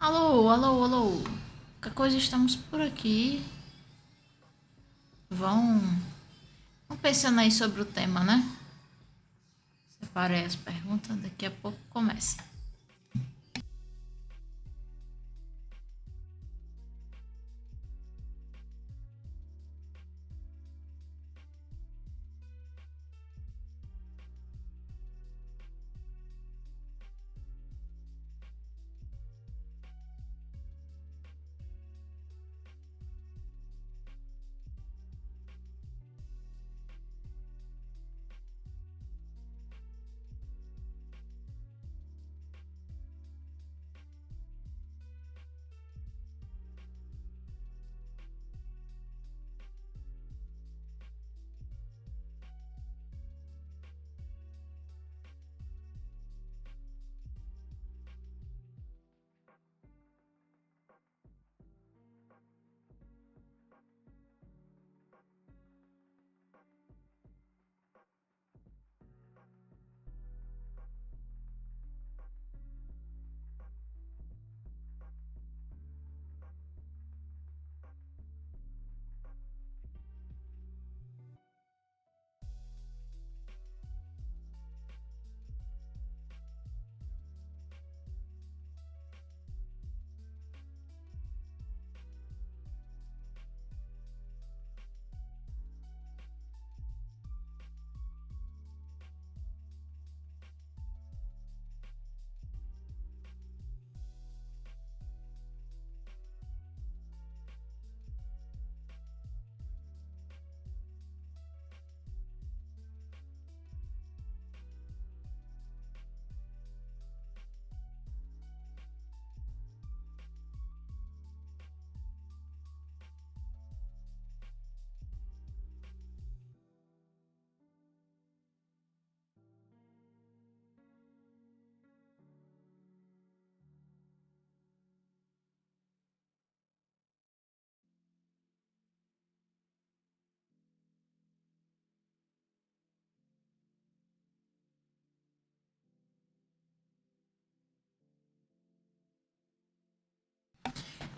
Alô, alô, alô. Qualquer coisa estamos por aqui. Vão, vão pensando aí sobre o tema, né? Separei as perguntas, daqui a pouco começa.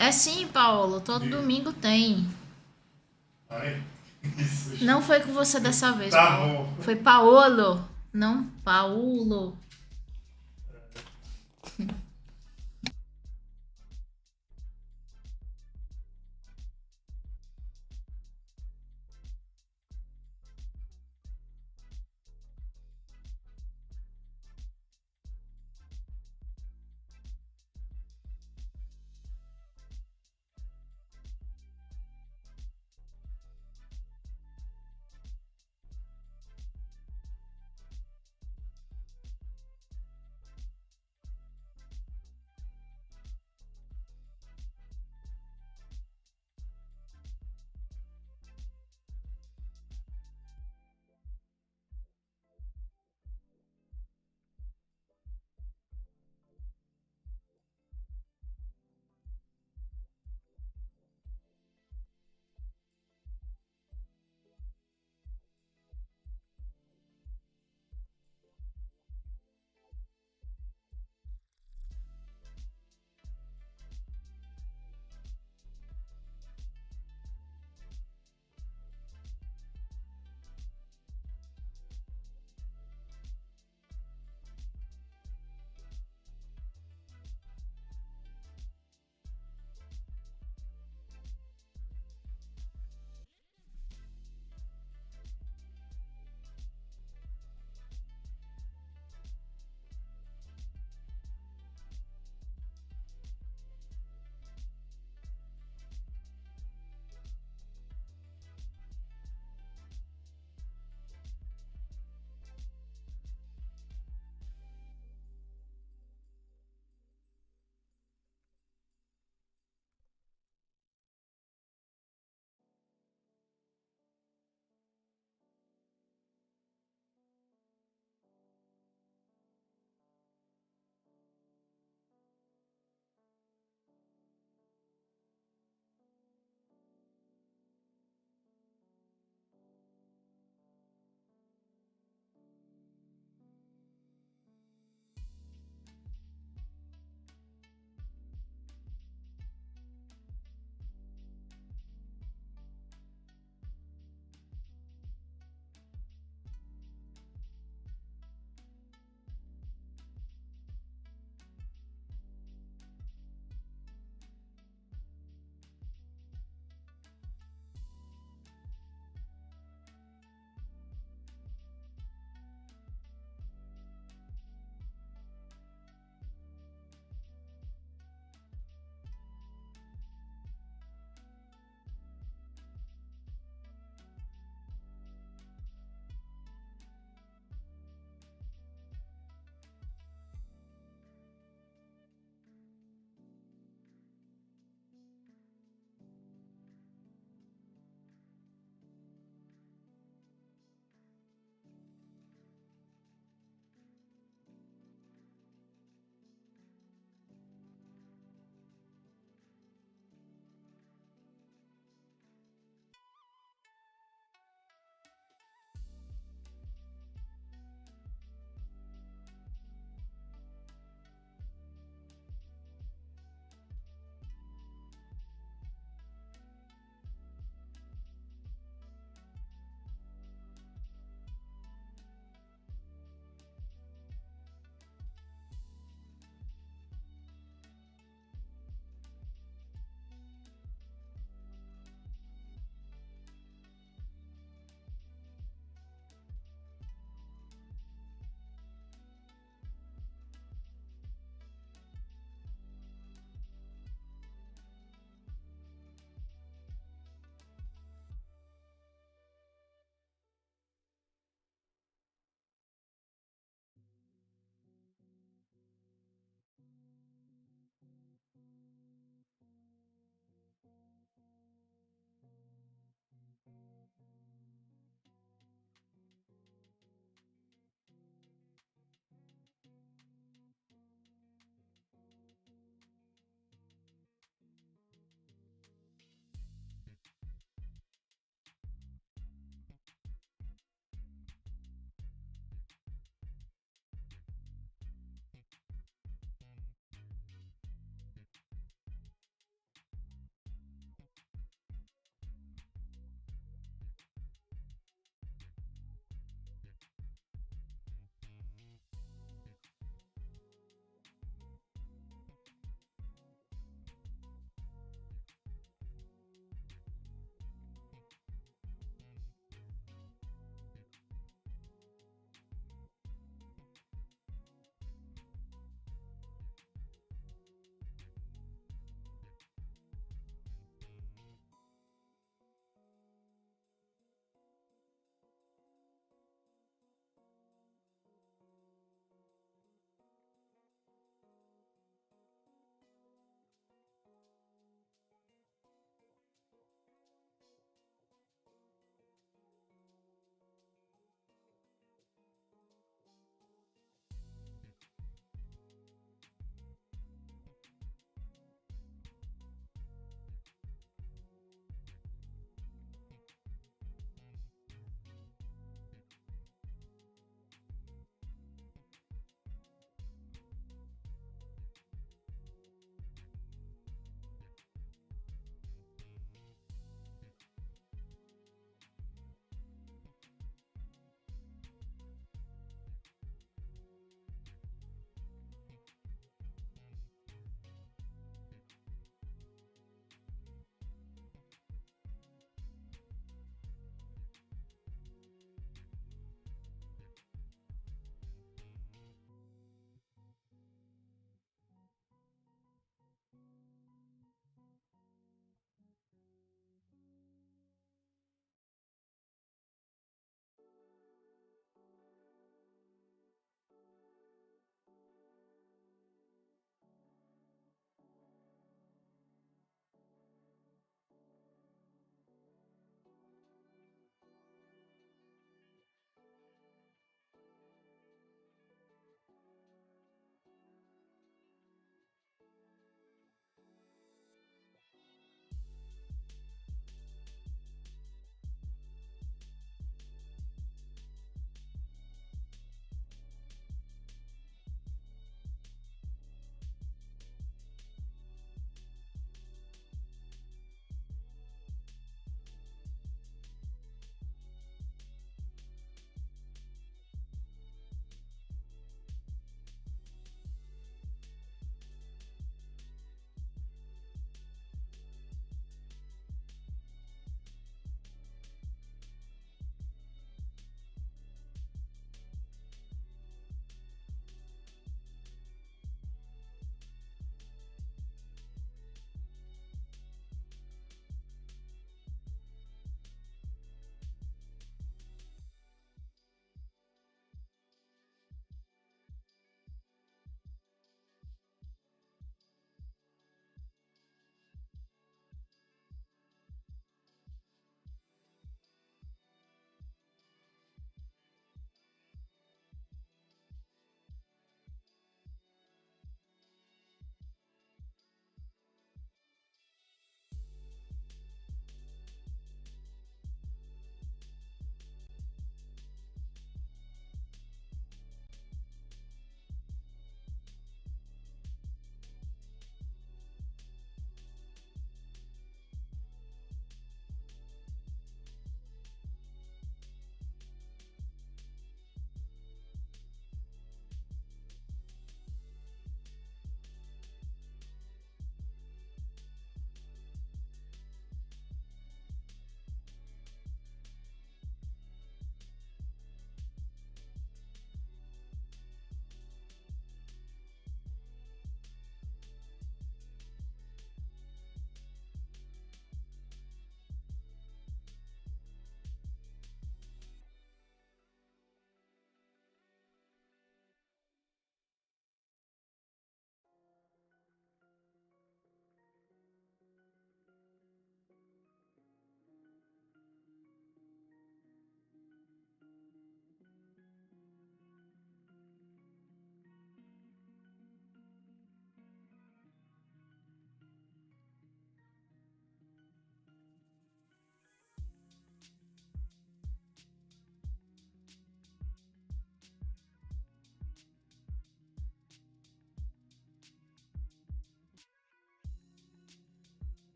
É sim, Paulo, todo Diga. domingo tem. Ai, isso. Não foi com você dessa vez, Tá Paulo. bom. Foi Paulo, não Paulo.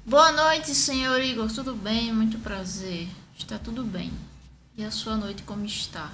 Boa noite, senhor Igor. Tudo bem? Muito prazer. Está tudo bem. E a sua noite como está?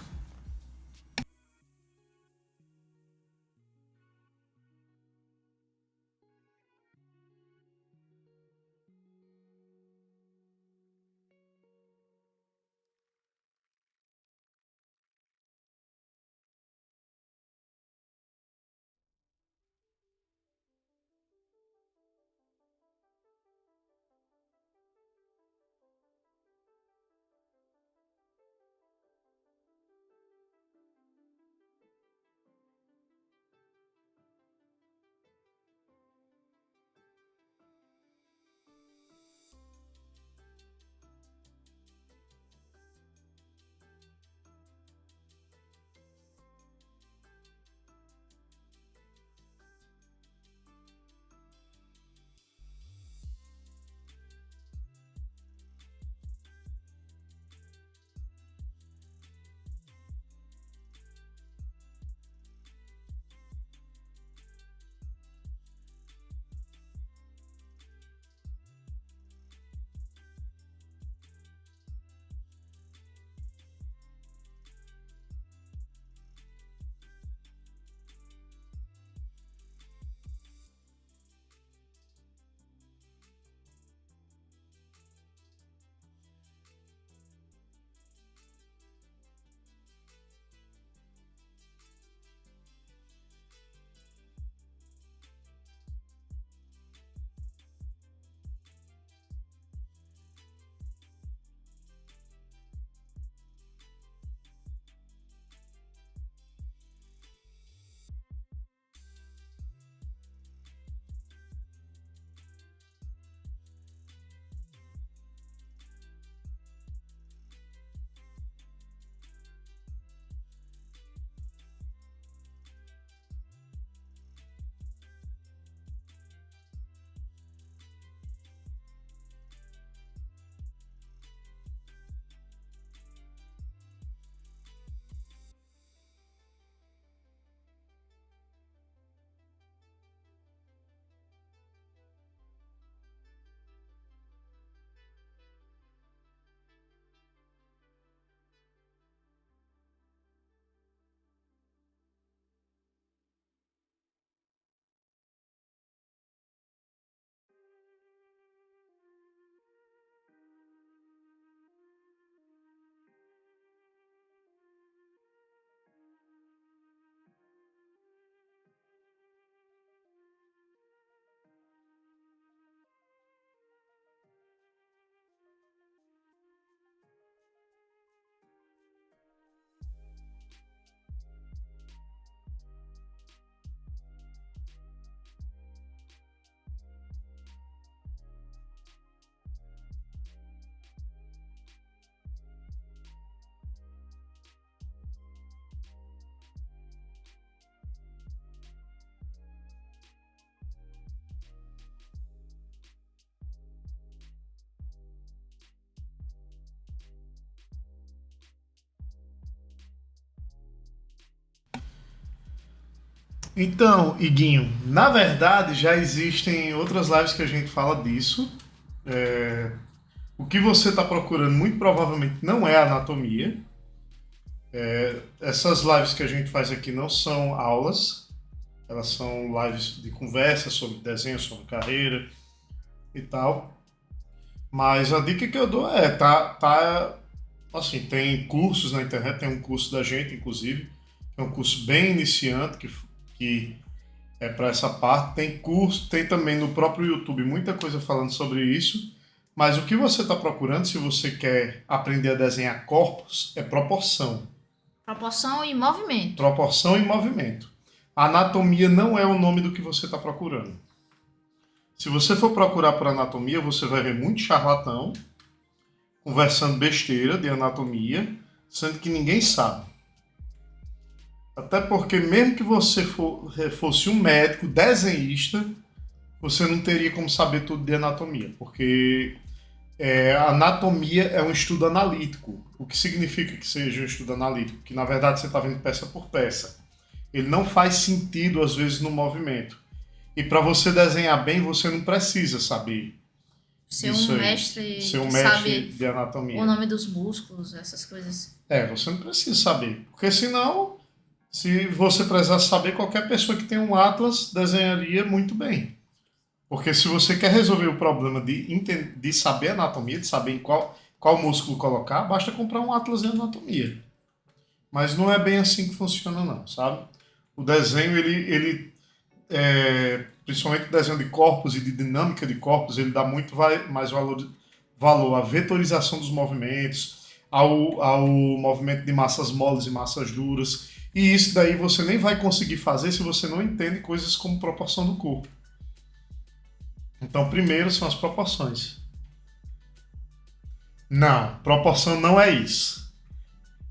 Então, Iguinho, na verdade já existem outras lives que a gente fala disso. É, o que você está procurando muito provavelmente não é anatomia. Essas lives que a gente faz aqui não são aulas, elas são lives de conversa sobre desenho, sobre carreira e tal. Mas a dica que eu dou é, assim, tem cursos na internet, tem um curso da gente, inclusive, que é um curso bem iniciante, que é para essa parte. Tem curso, tem também no próprio YouTube muita coisa falando sobre isso. Mas o que você está procurando, se você quer aprender a desenhar corpos, é proporção. Proporção e movimento. Proporção e movimento. A anatomia não é o nome do que você está procurando. Se você for procurar por anatomia, você vai ver muito charlatão conversando besteira de anatomia, sendo que ninguém sabe. Até porque mesmo que você fosse um médico desenhista, você não teria como saber tudo de anatomia, porque a anatomia é um estudo analítico. O que significa que seja um estudo analítico? Que na verdade você está vendo peça por peça. Ele não faz sentido às vezes no movimento. E para você desenhar bem, você não precisa saber Ser Isso um aí. mestre Ser um que mestre sabe de anatomia. o nome dos músculos, essas coisas. Você não precisa saber. Porque senão, se você precisar saber, qualquer pessoa que tem um atlas desenharia muito bem. Porque se você quer resolver o problema de saber anatomia, de saber em qual músculo colocar, basta comprar um atlas de anatomia. Mas não é bem assim que funciona não, sabe? O desenho, principalmente o desenho de corpos e de dinâmica de corpos, ele dá muito mais valor à vetorização dos movimentos, ao movimento de massas moles e massas duras. E isso daí você nem vai conseguir fazer se você não entende coisas como proporção do corpo. Então, primeiro são as proporções. Não, proporção não é isso.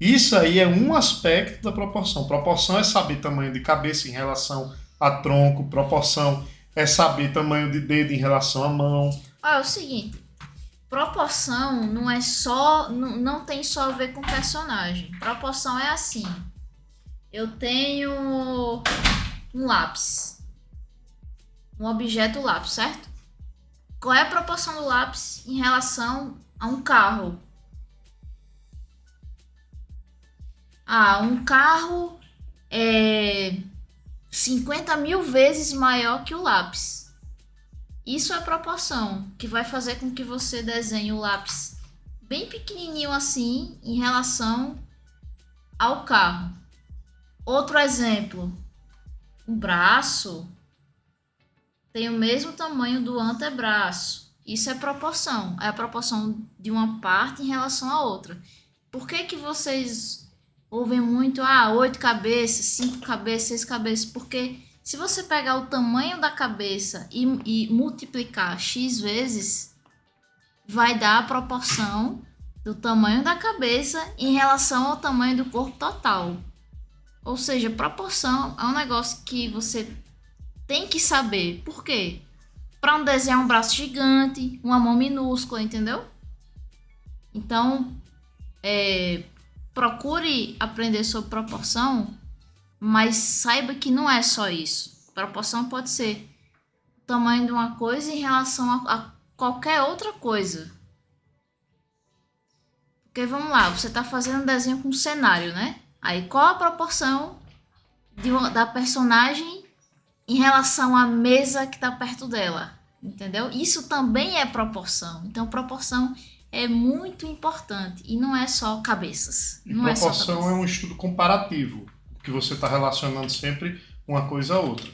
Isso aí é um aspecto da proporção. Proporção é saber tamanho de cabeça em relação a tronco, proporção é saber tamanho de dedo em relação à mão. É o seguinte, proporção não é só, não tem só a ver com personagem. Proporção é assim, eu tenho um lápis, um objeto lápis, certo? Qual é a proporção do lápis em relação a um carro? Um carro é 50 mil vezes maior que o lápis. Isso é proporção, que vai fazer com que você desenhe o lápis bem pequenininho assim em relação ao carro. Outro exemplo, o braço tem o mesmo tamanho do antebraço. Isso é proporção, é a proporção de uma parte em relação à outra. Por que que vocês ouvem muito, 8 cabeças, 5 cabeças, 6 cabeças? Porque se você pegar o tamanho da cabeça e multiplicar x vezes, vai dar a proporção do tamanho da cabeça em relação ao tamanho do corpo total. Ou seja, proporção é um negócio que você tem que saber. Por quê? Para não desenhar um braço gigante, uma mão minúscula, entendeu? Então, procure aprender sobre proporção, mas saiba que não é só isso. Proporção pode ser o tamanho de uma coisa em relação a qualquer outra coisa. Porque vamos lá, você está fazendo um desenho com um cenário, né? Aí qual a proporção da personagem em relação à mesa que está perto dela? Entendeu? Isso também é proporção. Então, proporção é muito importante e não é só cabeças. E não proporção é só cabeças. é um estudo comparativo, que você está relacionando sempre uma coisa a outra.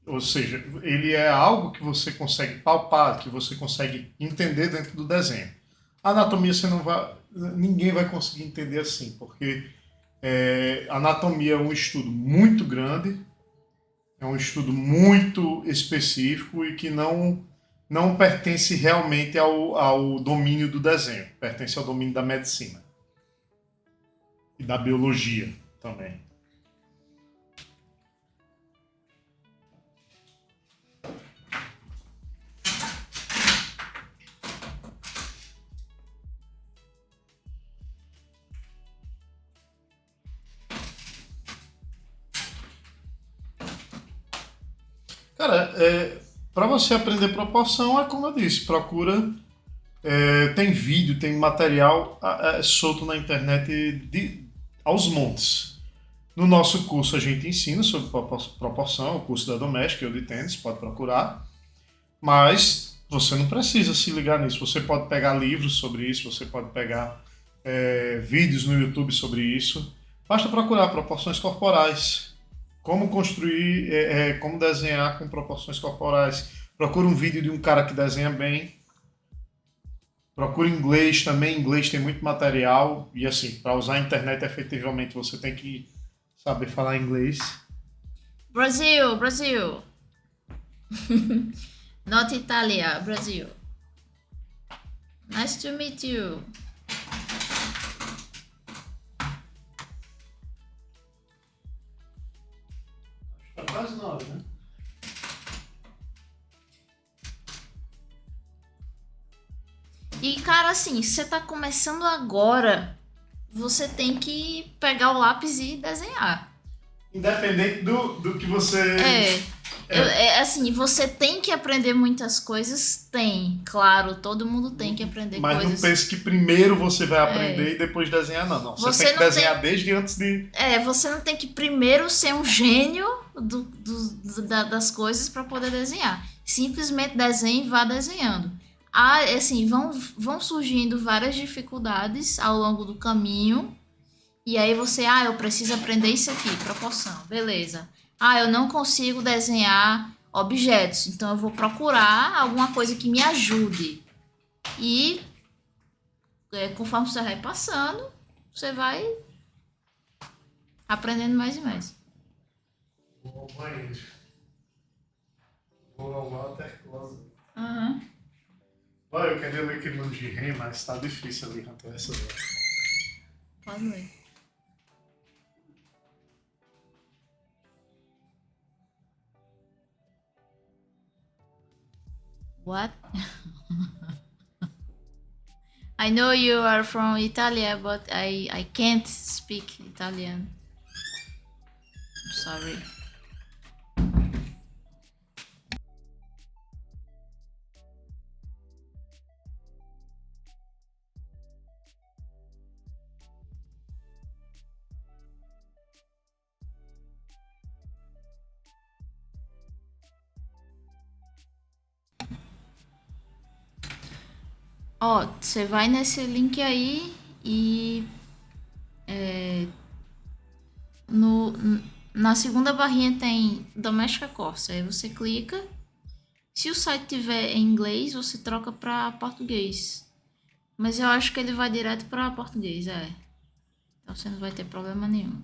Ou seja, ele é algo que você consegue palpar, que você consegue entender dentro do desenho. A anatomia ninguém vai conseguir entender assim, porque anatomia é um estudo muito grande, é um estudo muito específico e que não pertence realmente ao domínio do desenho, pertence ao domínio da medicina e da biologia também. Cara, para você aprender proporção, é como eu disse, procura. Tem vídeo, tem material solto na internet aos montes. No nosso curso a gente ensina sobre proporção, o curso da Doméstica, eu de tênis, pode procurar. Mas você não precisa se ligar nisso. Você pode pegar livros sobre isso, você pode pegar vídeos no YouTube sobre isso. Basta procurar proporções corporais. Como construir, como desenhar com proporções corporais. Procura um vídeo de um cara que desenha bem. Procura inglês também. Em inglês tem muito material. E assim, para usar a internet efetivamente, você tem que saber falar inglês. Brasil, Brasil. Not Italia, Brasil. Nice to meet you. Tá quase na hora, né? E, cara, assim, se você tá começando agora, você tem que pegar o lápis e desenhar. Independente do que você Assim, você tem que aprender muitas coisas? Tem, claro, todo mundo tem que aprender Mas coisas. não pense que primeiro você vai aprender É. e depois desenhar, não. Não, Você tem que não desenhar tem- desde antes de... Você não tem que primeiro ser um gênio das coisas para poder desenhar. Simplesmente desenhe e vá desenhando. Assim, vão surgindo várias dificuldades ao longo do caminho. E aí você, eu preciso aprender isso aqui, proporção, beleza. Eu não consigo desenhar objetos, então eu vou procurar alguma coisa que me ajude. E conforme você vai passando, você vai aprendendo mais e mais. Vou ao banheiro. Vou ao water closet. Uhum. Olha, eu queria ler Queimando de Rei, mas tá difícil ali cantar essa hora. Pode ler. What? I know you are from Italy, but I can't speak Italian. I'm sorry. Você vai nesse link aí e no, na segunda barrinha tem Doméstica Corsa. Aí você clica. Se o site tiver em inglês, você troca para português. Mas eu acho que ele vai direto para português, Então você não vai ter problema nenhum.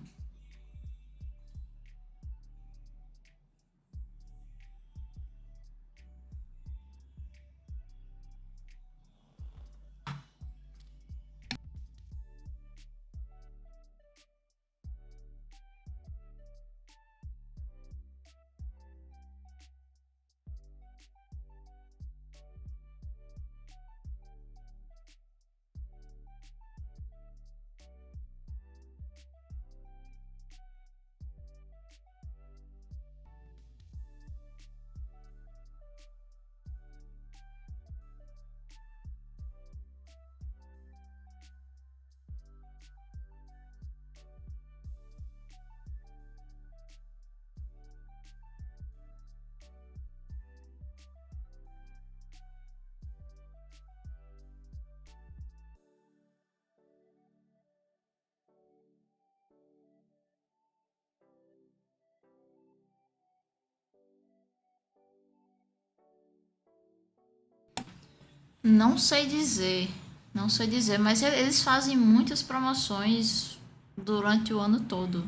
Não sei dizer, não sei dizer, mas eles fazem muitas promoções durante o ano todo.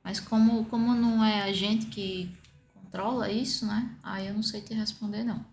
Mas como não é a gente que controla isso, né? Aí eu não sei te responder, não.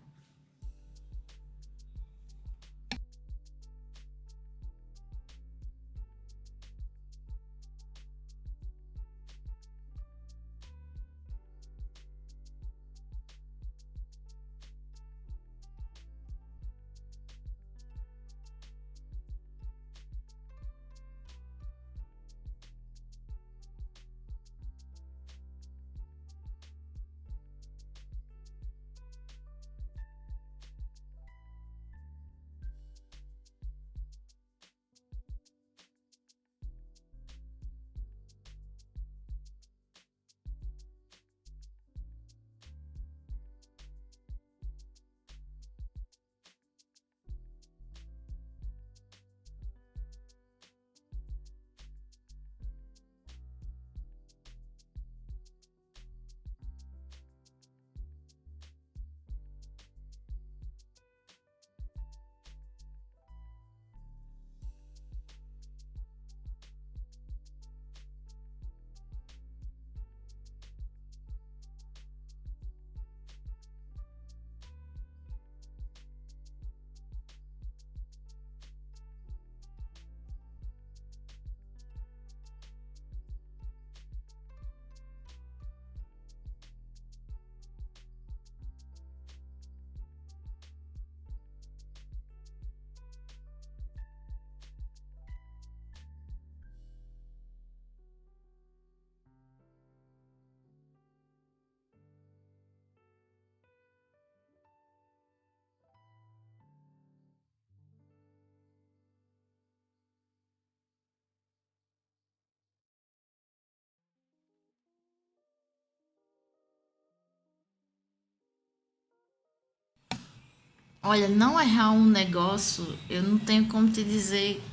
Olha, não errar um negócio, eu não tenho como te dizer,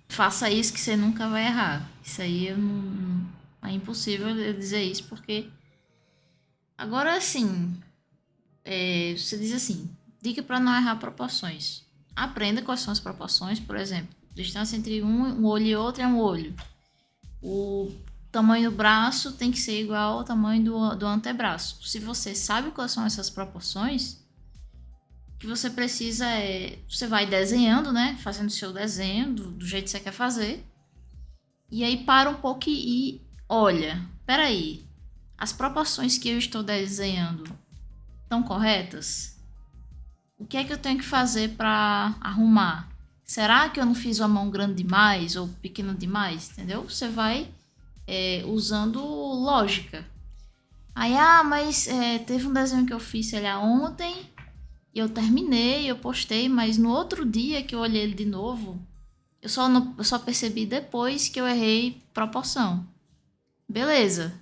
faça isso que você nunca vai errar. Isso aí eu é impossível eu dizer isso, porque. Agora, assim, você diz assim: dica para não errar proporções. Aprenda quais são as proporções, por exemplo, distância entre um olho e outro é um olho. O tamanho do braço tem que ser igual ao tamanho do antebraço. Se você sabe quais são essas proporções, o que você precisa é. Você vai desenhando, né? Fazendo o seu desenho do jeito que você quer fazer. E aí para um pouco e olha, peraí, as proporções que eu estou desenhando estão corretas? O que é que eu tenho que fazer para arrumar? Será que eu não fiz uma mão grande demais ou pequena demais? Entendeu? Você vai usando lógica. Aí, mas teve um desenho que eu fiz, sei lá, ontem e eu terminei, eu postei, mas no outro dia que eu olhei ele de novo, eu só percebi depois que eu errei proporção. Beleza.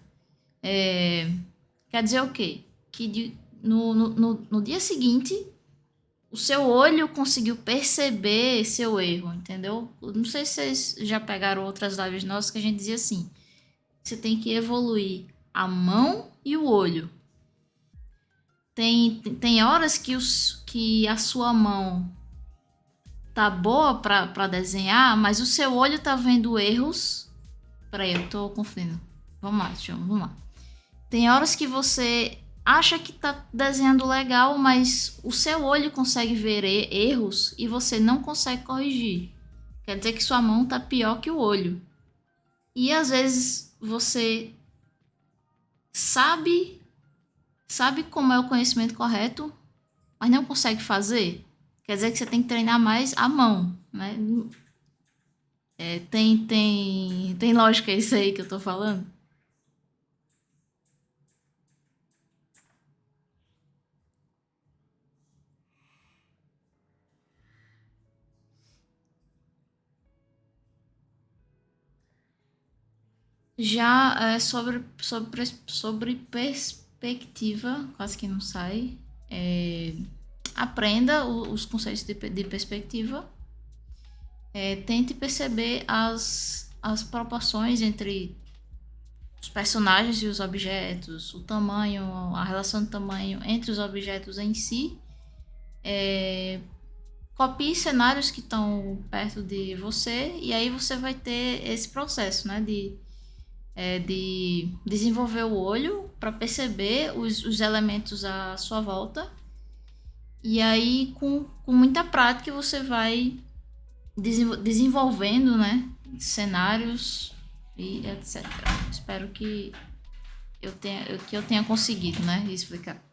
Quer dizer o quê? Que no dia seguinte, o seu olho conseguiu perceber seu erro, entendeu? Não sei se vocês já pegaram outras lives nossas que a gente dizia assim: você tem que evoluir a mão e o olho. Tem horas que a sua mão tá boa pra desenhar, mas o seu olho tá vendo erros. Peraí, eu tô confundindo. Vamos lá, vamos lá. Tem horas que você acha que tá desenhando legal, mas o seu olho consegue ver erros e você não consegue corrigir. Quer dizer que sua mão tá pior que o olho. E às vezes você sabe como é o conhecimento correto, mas não consegue fazer. Quer dizer que você tem que treinar mais a mão, né? Tem lógica isso aí que eu tô falando? Já sobre perspectiva, quase que não sai. Aprenda os conceitos de perspectiva. Tente perceber as proporções entre os personagens e os objetos, o tamanho, a relação de tamanho entre os objetos em si. Copie cenários que estão perto de você e aí você vai ter esse processo, né, de desenvolver o olho para perceber os elementos à sua volta. E aí, com muita prática, você vai desenvolvendo, né, cenários e etc. Espero que eu tenha conseguido, né, explicar.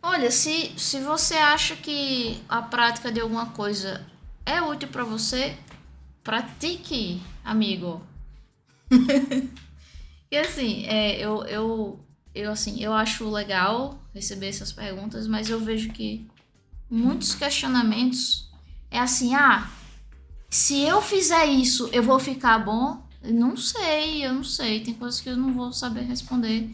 Olha, se você acha que a prática de alguma coisa é útil pra você, pratique, amigo. E assim, eu acho legal receber essas perguntas, mas eu vejo que muitos questionamentos é assim, se eu fizer isso, eu vou ficar bom? Eu não sei, tem coisas que eu não vou saber responder.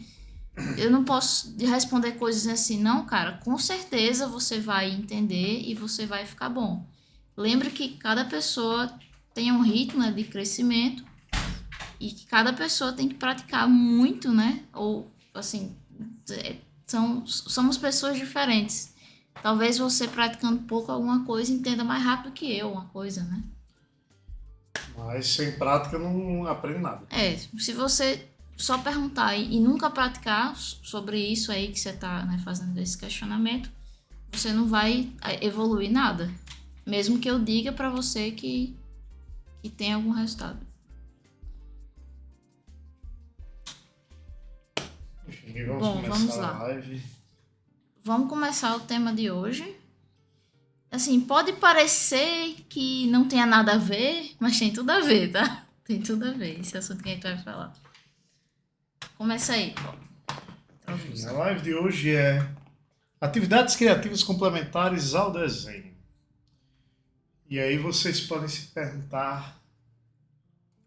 Eu não posso responder coisas assim, não, cara, com certeza você vai entender e você vai ficar bom. Lembre que cada pessoa tem um ritmo, né, de crescimento e que cada pessoa tem que praticar muito, né? Ou assim, somos pessoas diferentes. Talvez você praticando pouco alguma coisa entenda mais rápido que eu uma coisa, né? Mas sem prática não aprende nada. Se você só perguntar e nunca praticar sobre isso aí que você está, né, fazendo esse questionamento, você não vai evoluir nada. Mesmo que eu diga para você que tem algum resultado. Enfim, vamos Bom, vamos começar a lá. live. Vamos começar o tema de hoje. Assim, pode parecer que não tenha nada a ver, mas tem tudo a ver, tá? Tem tudo a ver esse assunto que a gente vai falar. Começa aí, Paulo. Enfim, a live de hoje é atividades criativas complementares ao desenho. E aí vocês podem se perguntar,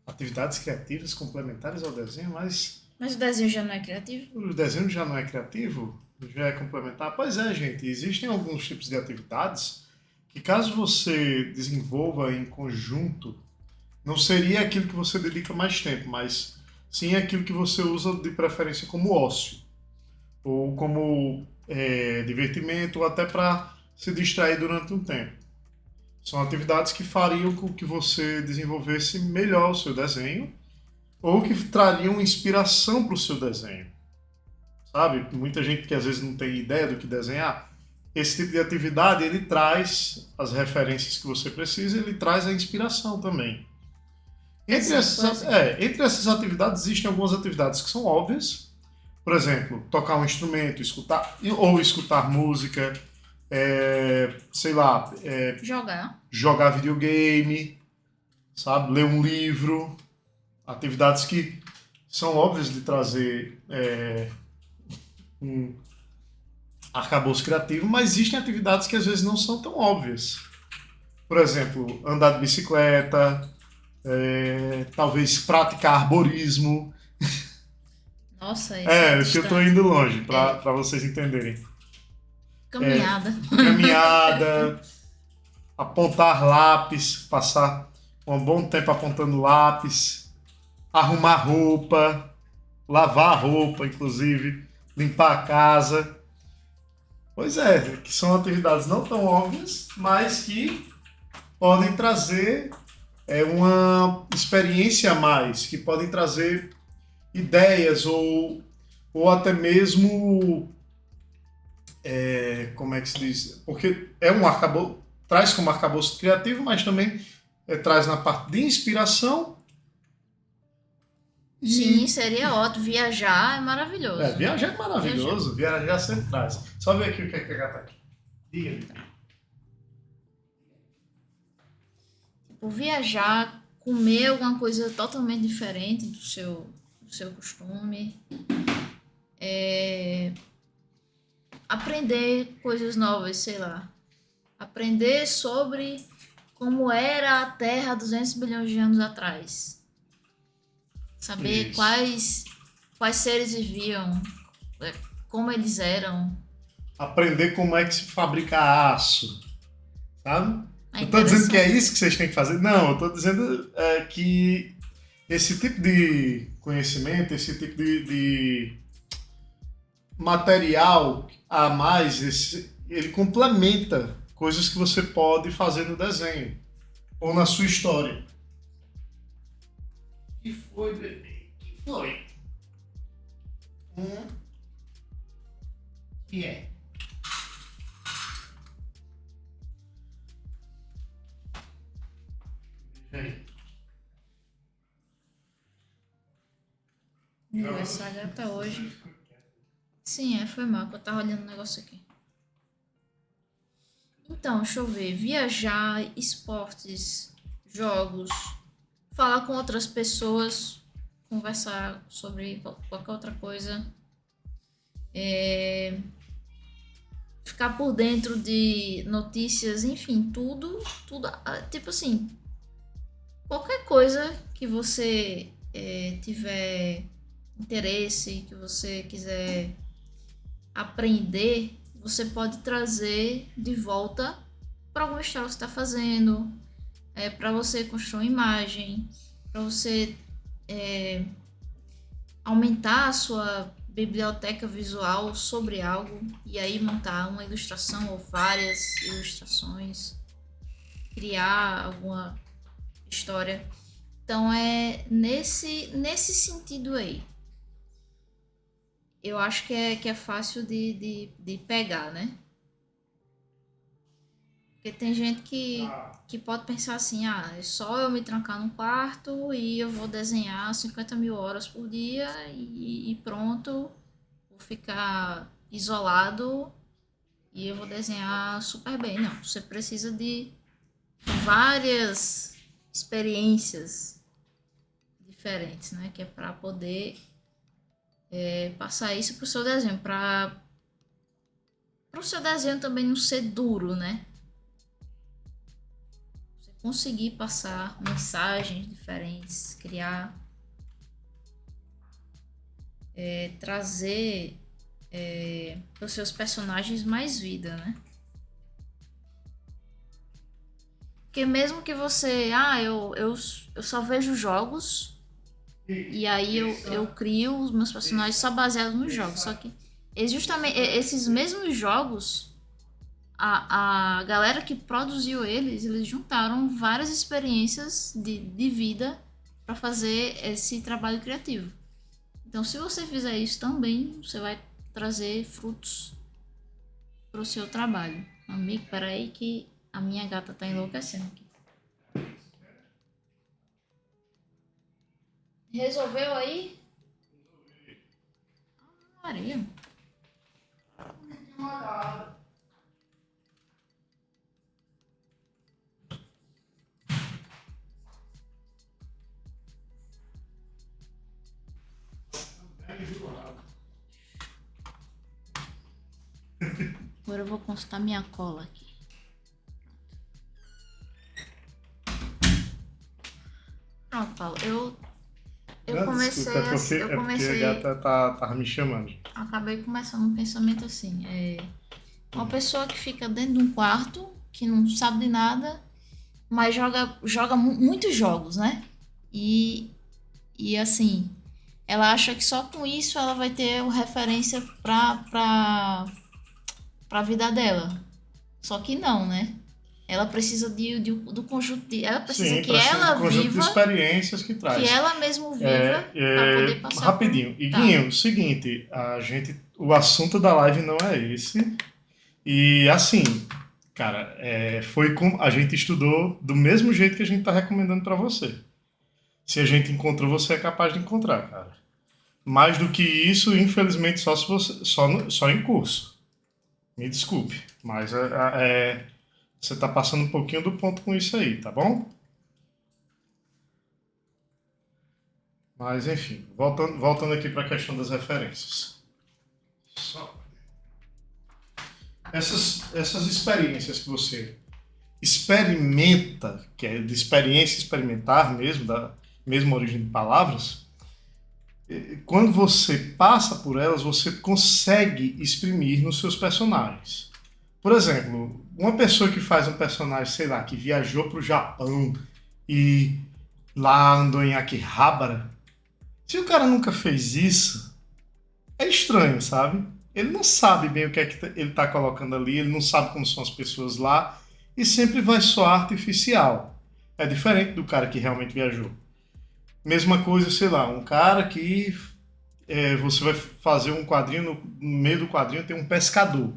atividades criativas complementares ao desenho, mas Mas o desenho já não é criativo? o desenho já não é criativo? Já é complementar? Pois é, gente, existem alguns tipos de atividades que caso você desenvolva em conjunto, não seria aquilo que você dedica mais tempo, mas sim aquilo que você usa de preferência como ócio, ou como divertimento, ou até para se distrair durante um tempo. São atividades que fariam com que você desenvolvesse melhor o seu desenho, ou que trariam inspiração para o seu desenho. Sabe? Muita gente que às vezes não tem ideia do que desenhar, esse tipo de atividade ele traz as referências que você precisa, ele traz a inspiração também. Entre essas atividades existem algumas atividades que são óbvias, por exemplo, tocar um instrumento, escutar música, sei lá, jogar videogame, sabe, ler um livro, atividades que são óbvias de trazer um arcabouço criativo, mas existem atividades que às vezes não são tão óbvias. Por exemplo, andar de bicicleta, talvez praticar arborismo. Nossa, isso é que eu estou indo longe, para vocês entenderem. Caminhada, apontar lápis, passar um bom tempo apontando lápis, arrumar roupa, lavar roupa, inclusive, limpar a casa. Pois é, que são atividades não tão óbvias, mas que podem trazer uma experiência a mais, que podem trazer ideias ou até mesmo, como é que se diz? Porque traz como arcabouço criativo, mas também traz na parte de inspiração. Sim, seria ótimo. Viajar é maravilhoso. Viajar é maravilhoso. Viajar sempre traz. Só ver aqui o que é que a gata aqui. Diga. Tipo, viajar, comer alguma coisa totalmente diferente do seu costume. Aprender coisas novas, sei lá. Aprender sobre como era a Terra há 200 bilhões de anos atrás. Saber quais seres viviam, como eles eram. Aprender como é que se fabrica aço, sabe? É eu tô dizendo que é isso que vocês têm que fazer. Não, eu tô dizendo que esse tipo de conhecimento, esse tipo de material a mais, ele complementa coisas que você pode fazer no desenho ou na sua história. Que foi, bebê? Que foi? Que é? Essa gata hoje. Sim, foi mal, que eu tava olhando o negócio aqui. Então, deixa eu ver. Viajar, esportes, jogos, falar com outras pessoas, conversar sobre qualquer outra coisa, ficar por dentro de notícias, enfim, tudo, tipo assim, qualquer coisa que você tiver interesse, que você quiser aprender, você pode trazer de volta para alguma história que você está fazendo, para você construir uma imagem, para você aumentar a sua biblioteca visual sobre algo e aí montar uma ilustração ou várias ilustrações, criar alguma história. Então é nesse sentido aí. Eu acho que é fácil de pegar, né? Porque tem gente que pode pensar assim, é só eu me trancar num quarto e eu vou desenhar 50 mil horas por dia e pronto, vou ficar isolado e eu vou desenhar super bem. Não, você precisa de várias experiências diferentes, né? Que é para poder passar isso pro seu desenho, para o seu desenho também não ser duro, né? Você conseguir passar mensagens diferentes, criar, trazer para os seus personagens mais vida, né? Porque mesmo que você, eu só vejo jogos e aí eu crio os meus personagens só baseados nos jogos. Só que justamente esses mesmos jogos, a galera que produziu eles juntaram várias experiências de vida para fazer esse trabalho criativo. Então, se você fizer isso também, você vai trazer frutos para o seu trabalho. Amigo, peraí que a minha gata tá enlouquecendo aqui. Resolveu aí? Maria. Agora eu vou consultar minha cola aqui. Pronto, Paulo. Eu comecei Desculpa, é porque a gata tava me chamando. Acabei começando um pensamento assim. Uma pessoa que fica dentro de um quarto, que não sabe de nada, mas joga muitos jogos, né? E assim, ela acha que só com isso ela vai ter referência pra vida dela. Só que não, né? Ela precisa do conjunto de. Ela precisa que ela do conjunto viva. De experiências que traz. Que ela mesmo viva pra poder passar. Rapidinho. Iguinho, seguinte, o assunto da live não é esse. E assim, cara, foi como a gente estudou do mesmo jeito que a gente tá recomendando para você. Se a gente encontrou, você é capaz de encontrar, cara. Mais do que isso, infelizmente, só se você só em curso. Me desculpe, mas você está passando um pouquinho do ponto com isso aí, tá bom? Mas enfim, voltando aqui para a questão das referências. Essas experiências que você experimenta, que é de experiência experimentar mesmo, da mesma origem de palavras, quando você passa por elas, você consegue exprimir nos seus personagens. Por exemplo, uma pessoa que faz um personagem, sei lá, que viajou para o Japão e lá andou em Akihabara, se o cara nunca fez isso, é estranho, sabe? Ele não sabe bem o que é que ele está colocando ali, ele não sabe como são as pessoas lá e sempre vai soar artificial. É diferente do cara que realmente viajou. Mesma coisa, sei lá, um cara que você vai fazer um quadrinho, no meio do quadrinho tem um pescador.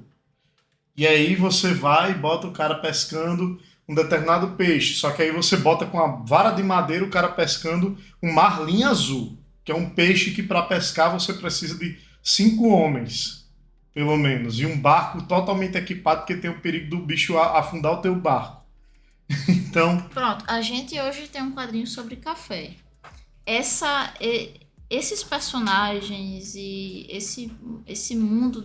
E aí você vai e bota o cara pescando um determinado peixe. Só que aí você bota com a vara de madeira o cara pescando um marlim azul, que é um peixe que para pescar você precisa de 5 homens. pelo menos, e um barco totalmente equipado, porque tem o perigo do bicho afundar o teu barco. Então, Pronto, a gente hoje tem um quadrinho sobre café. Esses personagens e esse mundo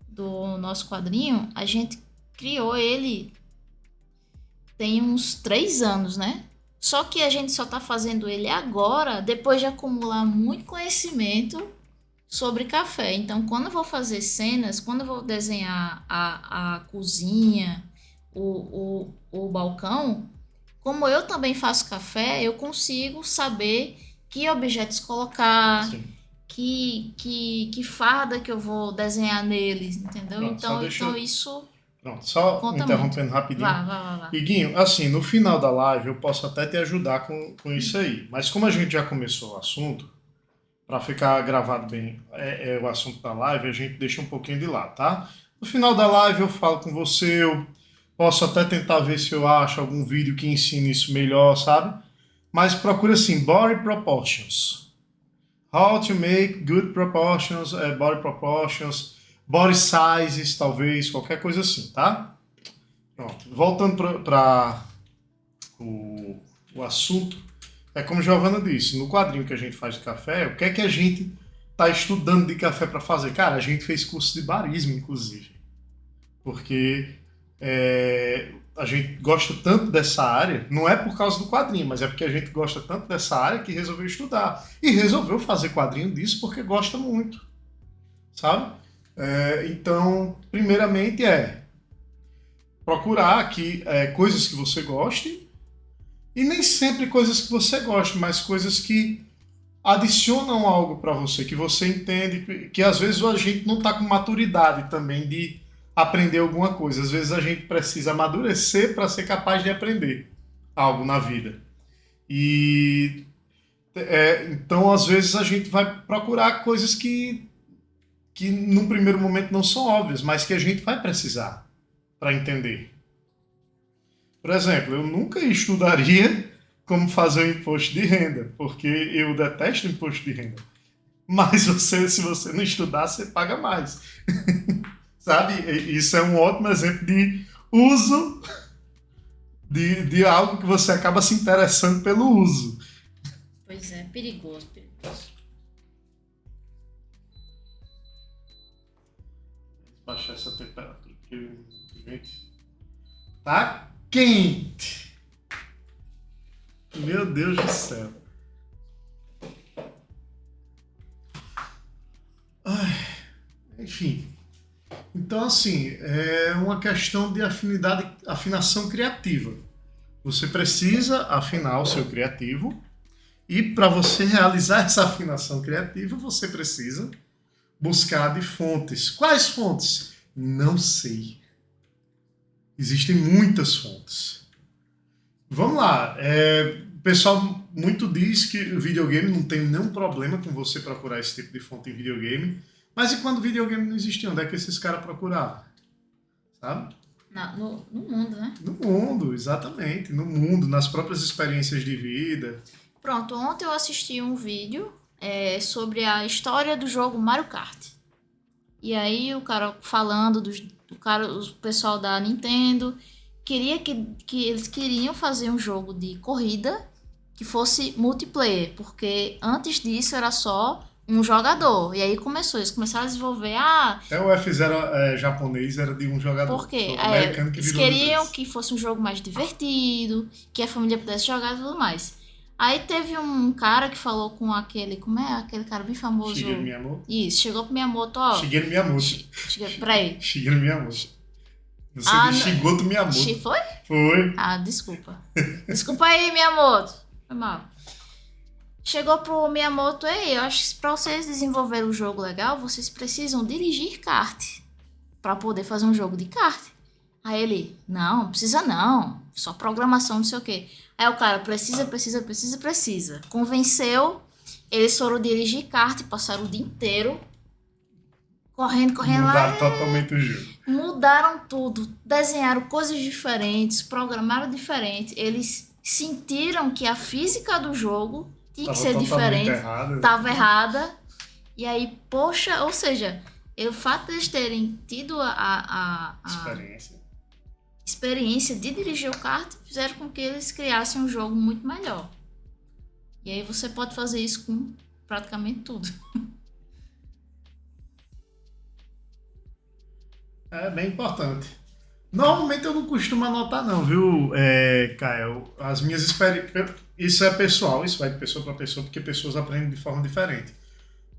do nosso quadrinho, a gente criou ele tem uns 3 anos, né? Só que a gente só tá fazendo ele agora, depois de acumular muito conhecimento sobre café. Então, quando eu vou fazer cenas, quando eu vou desenhar a cozinha, o balcão, como eu também faço café, eu consigo saber que objetos colocar, sim. que farda que eu vou desenhar neles, entendeu? Pronto, Então isso Pronto, só conta interrompendo muito. rapidinho. Vá. Iguinho, assim, no final da live eu posso até te ajudar com isso aí. Mas como a gente já começou o assunto, para ficar gravado bem o assunto da live, a gente deixa um pouquinho de lado, tá? No final da live eu falo com você, eu posso até tentar ver se eu acho algum vídeo que ensine isso melhor, sabe? Mas procura assim, body proportions. How to make good proportions, body proportions, body sizes, talvez, qualquer coisa assim, tá? Pronto. Voltando para o assunto, é como Giovana disse, no quadrinho que a gente faz de café, o que é que a gente está estudando de café para fazer? Cara, a gente fez curso de barismo, inclusive, porque a gente gosta tanto dessa área, não é por causa do quadrinho, mas é porque a gente gosta tanto dessa área que resolveu estudar. E resolveu fazer quadrinho disso porque gosta muito, sabe? Então, primeiramente procurar aqui coisas que você goste, e nem sempre coisas que você goste, mas coisas que adicionam algo para você, que você entende, que às vezes a gente não está com maturidade também de aprender alguma coisa. Às vezes a gente precisa amadurecer para ser capaz de aprender algo na vida. E então, às vezes, a gente vai procurar coisas que num primeiro momento não são óbvias, mas que a gente vai precisar para entender. Por exemplo, eu nunca estudaria como fazer um imposto de renda, porque eu detesto imposto de renda. Mas se você não estudar, você paga mais. Sabe? Isso é um ótimo exemplo de uso de algo que você acaba se interessando pelo uso. Pois é, perigoso. Baixar essa temperatura, porque, gente, tá quente. Meu Deus do céu. Enfim. Então, assim, é uma questão de afinação criativa. Você precisa afinar o seu criativo, e para você realizar essa afinação criativa, você precisa buscar de fontes. Quais fontes? Não sei. Existem muitas fontes. Vamos lá. O pessoal muito diz que o videogame não tem nenhum problema com você procurar esse tipo de fonte em videogame. Mas e quando o videogame não existia? Onde é que esses caras procuravam? Sabe? No mundo, né? No mundo, exatamente. No mundo, nas próprias experiências de vida. Pronto, ontem eu assisti um vídeo sobre a história do jogo Mario Kart. E aí o cara falando o pessoal da Nintendo queria que eles queriam fazer um jogo de corrida que fosse multiplayer, porque antes disso era só um jogador. E aí eles começaram a desenvolver. Até o F0 japonês era de um jogador. Por quê? Americano que eles virou queriam dois. que fosse um jogo mais divertido, que a família pudesse jogar e tudo mais. Aí teve um cara que falou com aquele... Como é aquele cara bem famoso? Shigeru Miyamoto. Isso, chegou pro Miyamoto, ó. Shigeru Miyamoto. Peraí. Shigeru Miyamoto. Você disse Shigoto Miyamoto. Foi? Foi. Desculpa. Desculpa aí, Miyamoto. Foi mal. Chegou pro Miyamoto, eu acho que pra vocês desenvolverem um jogo legal, vocês precisam dirigir kart. Pra poder fazer um jogo de kart. Aí ele, não precisa não. Só programação, não sei o quê. Aí o cara, precisa. Convenceu, eles foram dirigir kart, passaram o dia inteiro correndo Mudaram lá. totalmente o jogo. Mudaram tudo, desenharam coisas diferentes, programaram diferente. Eles sentiram que a física do jogo tinha que ser diferente, estava errada. E aí, poxa, ou seja, o fato de eles terem tido a experiência de dirigir o kart fizeram com que eles criassem um jogo muito melhor. E aí você pode fazer isso com praticamente tudo. É bem importante. Normalmente eu não costumo anotar não, viu, Caio? As minhas experiências... Isso é pessoal, isso vai de pessoa para pessoa, porque pessoas aprendem de forma diferente.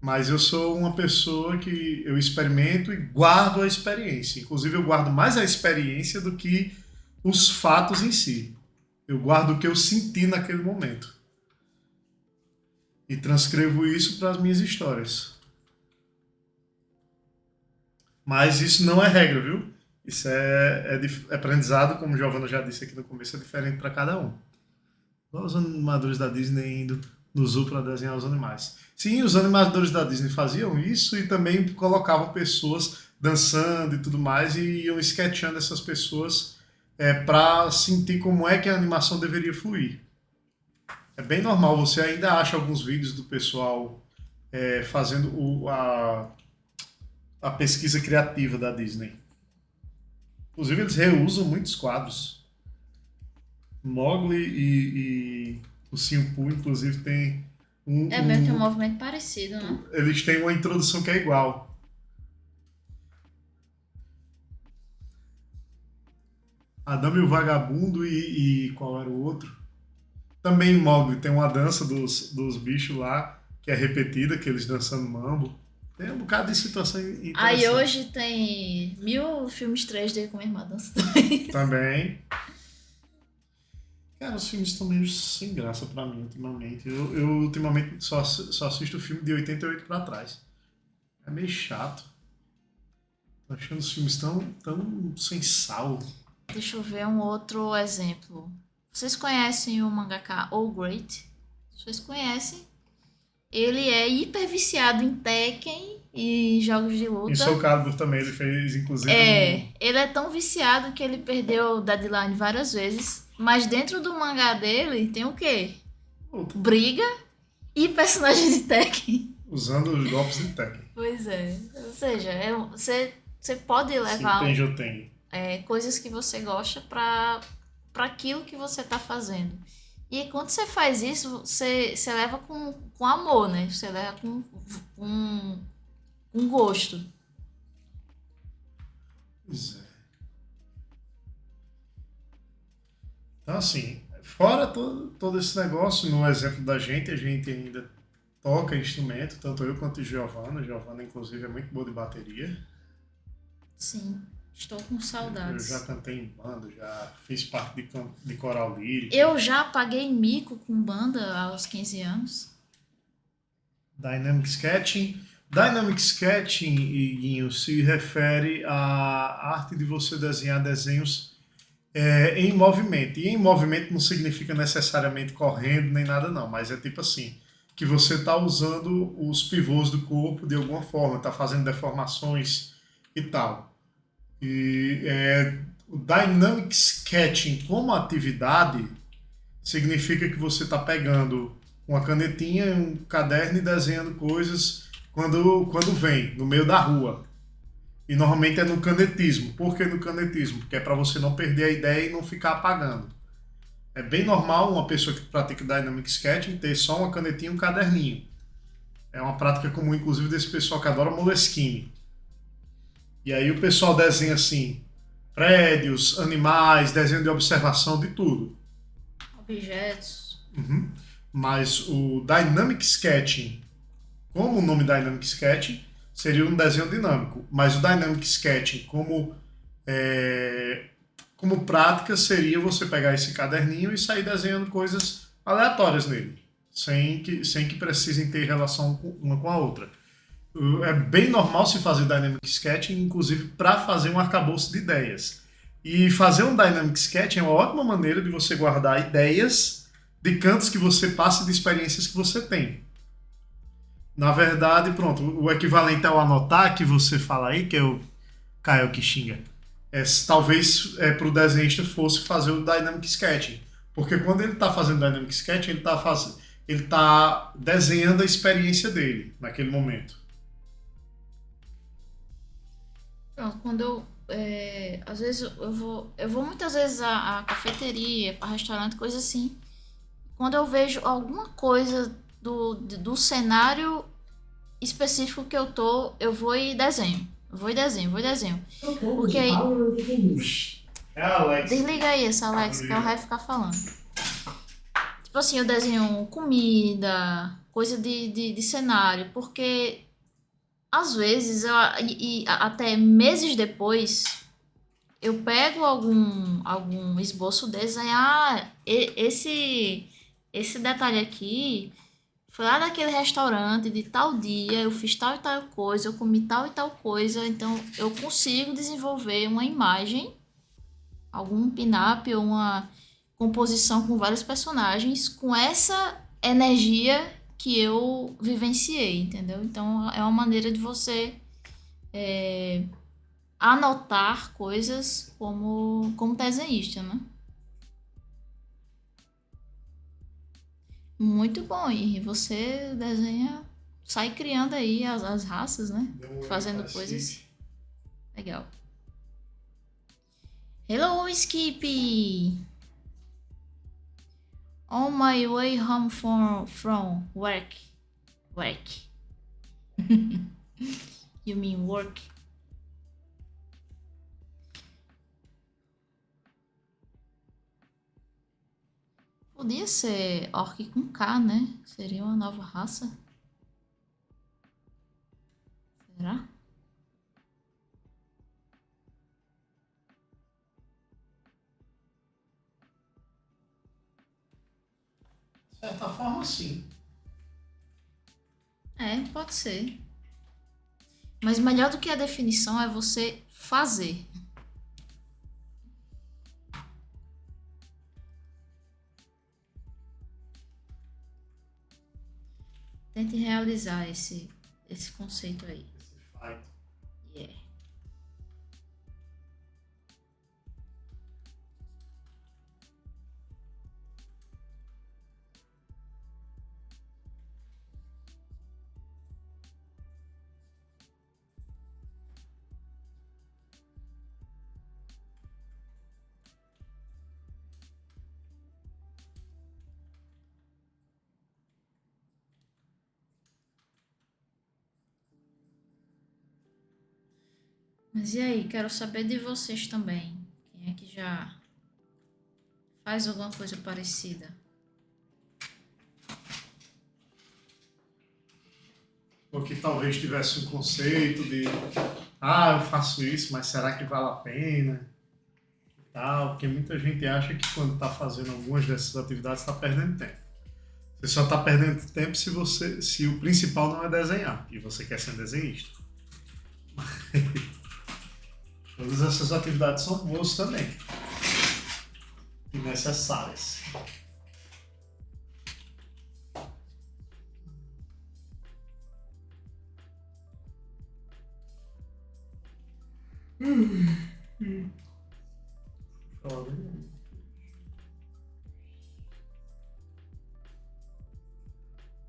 Mas eu sou uma pessoa que eu experimento e guardo a experiência. Inclusive eu guardo mais a experiência do que os fatos em si. Eu guardo o que eu senti naquele momento. E transcrevo isso para as minhas histórias. Mas isso não é regra, viu? Isso é aprendizado, como o Giovanna já disse aqui no começo, é diferente para cada um. Os animadores da Disney indo no zoo para desenhar os animais. Sim, os animadores da Disney faziam isso e também colocavam pessoas dançando e tudo mais e iam sketchando essas pessoas para sentir como é que a animação deveria fluir. É bem normal, você ainda acha alguns vídeos do pessoal fazendo a pesquisa criativa da Disney. Inclusive, eles reusam muitos quadros. Mowgli e o Simpu, inclusive, tem Mesmo que é um movimento parecido, né? Eles têm uma introdução que é igual. Adão e o Vagabundo e qual era o outro? Também em Mowgli tem uma dança dos bichos lá, que é repetida, que eles dançando mambo. Tem um bocado de situação interessante. Aí hoje tem 1000 filmes 3D com a mesma dança também. Também. Cara, os filmes estão meio sem graça pra mim ultimamente. Eu ultimamente só assisto o filme de 88 pra trás. É meio chato. Tô achando os filmes tão sem sal. Deixa eu ver um outro exemplo. Vocês conhecem o mangaka All Great? Vocês conhecem? Ele é hiper viciado em Tekken e jogos de luta. Em Soul Calibur também, ele fez, inclusive... Ele é tão viciado que ele perdeu o Deadline várias vezes. Mas dentro do mangá dele tem o quê? Briga e personagens de Tekken. Usando os golpes de Tekken. Pois é. Ou seja, você pode levar coisas que você gosta para aquilo que você tá fazendo. E quando você faz isso, você leva com amor, né? Você leva com gosto. Pois é. Então, assim, fora todo esse negócio, no exemplo da gente, a gente ainda toca instrumento, tanto eu quanto a Giovanna. A Giovanna, inclusive, é muito boa de bateria. Sim. Estou com saudades. Eu já cantei em banda, já fiz parte de coral lírico. Eu já paguei mico com banda aos 15 anos. Dynamic Sketching. Dynamic Sketching, Guinho, se refere à arte de você desenhar desenhos em movimento. E em movimento não significa necessariamente correndo nem nada não, mas é tipo assim, que você está usando os pivôs do corpo de alguma forma, está fazendo deformações e tal. E o Dynamic Sketching como atividade significa que você está pegando uma canetinha, um caderno e desenhando coisas quando vem, no meio da rua. E normalmente é no canetismo. Por que no canetismo? Porque é para você não perder a ideia e não ficar apagando. É bem normal uma pessoa que pratica Dynamic Sketching ter só uma canetinha e um caderninho. É uma prática comum, inclusive, desse pessoal que adora Moleskine. E aí o pessoal desenha assim, prédios, animais, desenho de observação, de tudo. Objetos. Uhum. Mas o Dynamic Sketching, como o nome Dynamic Sketching, seria um desenho dinâmico. Mas o Dynamic Sketching como prática seria você pegar esse caderninho e sair desenhando coisas aleatórias nele, sem que precisem ter relação uma com a outra. É bem normal se fazer Dynamic Sketching, inclusive para fazer um arcabouço de ideias. E fazer um Dynamic Sketching é uma ótima maneira de você guardar ideias de cantos que você passa e de experiências que você tem. Na verdade, pronto, o equivalente ao anotar que você fala aí, que é o Caio que xinga, talvez para o desenhista fosse fazer o Dynamic Sketching. Porque quando ele está fazendo Dynamic Sketching, ele está desenhando a experiência dele naquele momento. Pronto, quando às vezes eu vou muitas vezes à cafeteria, para restaurante, coisa assim. Quando eu vejo alguma coisa do cenário específico que eu tô, eu vou e desenho. Vou e desenho, vou e desenho. Porque aí. É a Alex. Desliga aí essa Alex, que ela vai ficar falando. Tipo assim, eu desenho comida, coisa de cenário, porque às vezes, até meses depois, eu pego algum esboço desse, aí, esse detalhe aqui foi lá daquele restaurante de tal dia, eu fiz tal e tal coisa, eu comi tal e tal coisa, então eu consigo desenvolver uma imagem, algum pin-up ou uma composição com vários personagens com essa energia que eu vivenciei, entendeu? Então é uma maneira de você anotar coisas como desenhista, né? Muito bom, e você desenha, sai criando aí as raças, né? Fazendo coisas legal. Hello, Skippy! On my way home from work. Work. You mean work? Podia ser orc com K, né? Seria uma nova raça. Será? De certa forma, sim. Pode ser. Mas melhor do que a definição é você fazer. Tente realizar esse conceito aí. Esse fight. Yeah. Mas e aí, quero saber de vocês também. Quem é que já faz alguma coisa parecida? Ou que talvez tivesse um conceito de eu faço isso, mas será que vale a pena? E tal, porque muita gente acha que quando está fazendo algumas dessas atividades está perdendo tempo. Você só está perdendo tempo se o principal não é desenhar e você quer ser desenhista. Todas essas atividades são boas também e necessárias.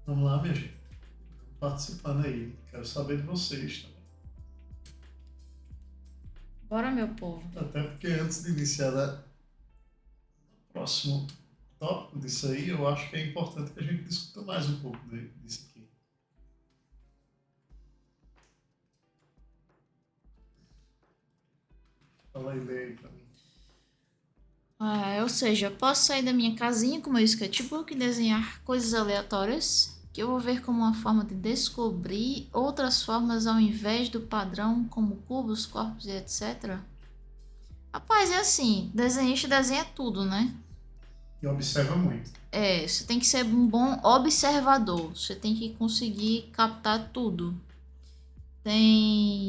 Vamos lá, minha gente. Participando aí. Quero saber de vocês também. Bora, meu povo. Até porque antes de iniciar o próximo tópico disso aí, eu acho que é importante que a gente discuta mais um pouco disso aqui. Fala aí, lê aí pra mim. Ou seja, eu posso sair da minha casinha com meu sketchbook e desenhar coisas aleatórias que eu vou ver como uma forma de descobrir outras formas ao invés do padrão, como cubos, corpos e etc. Rapaz, é assim, desenhista desenha tudo, né? E observa muito. Você tem que ser um bom observador, você tem que conseguir captar tudo.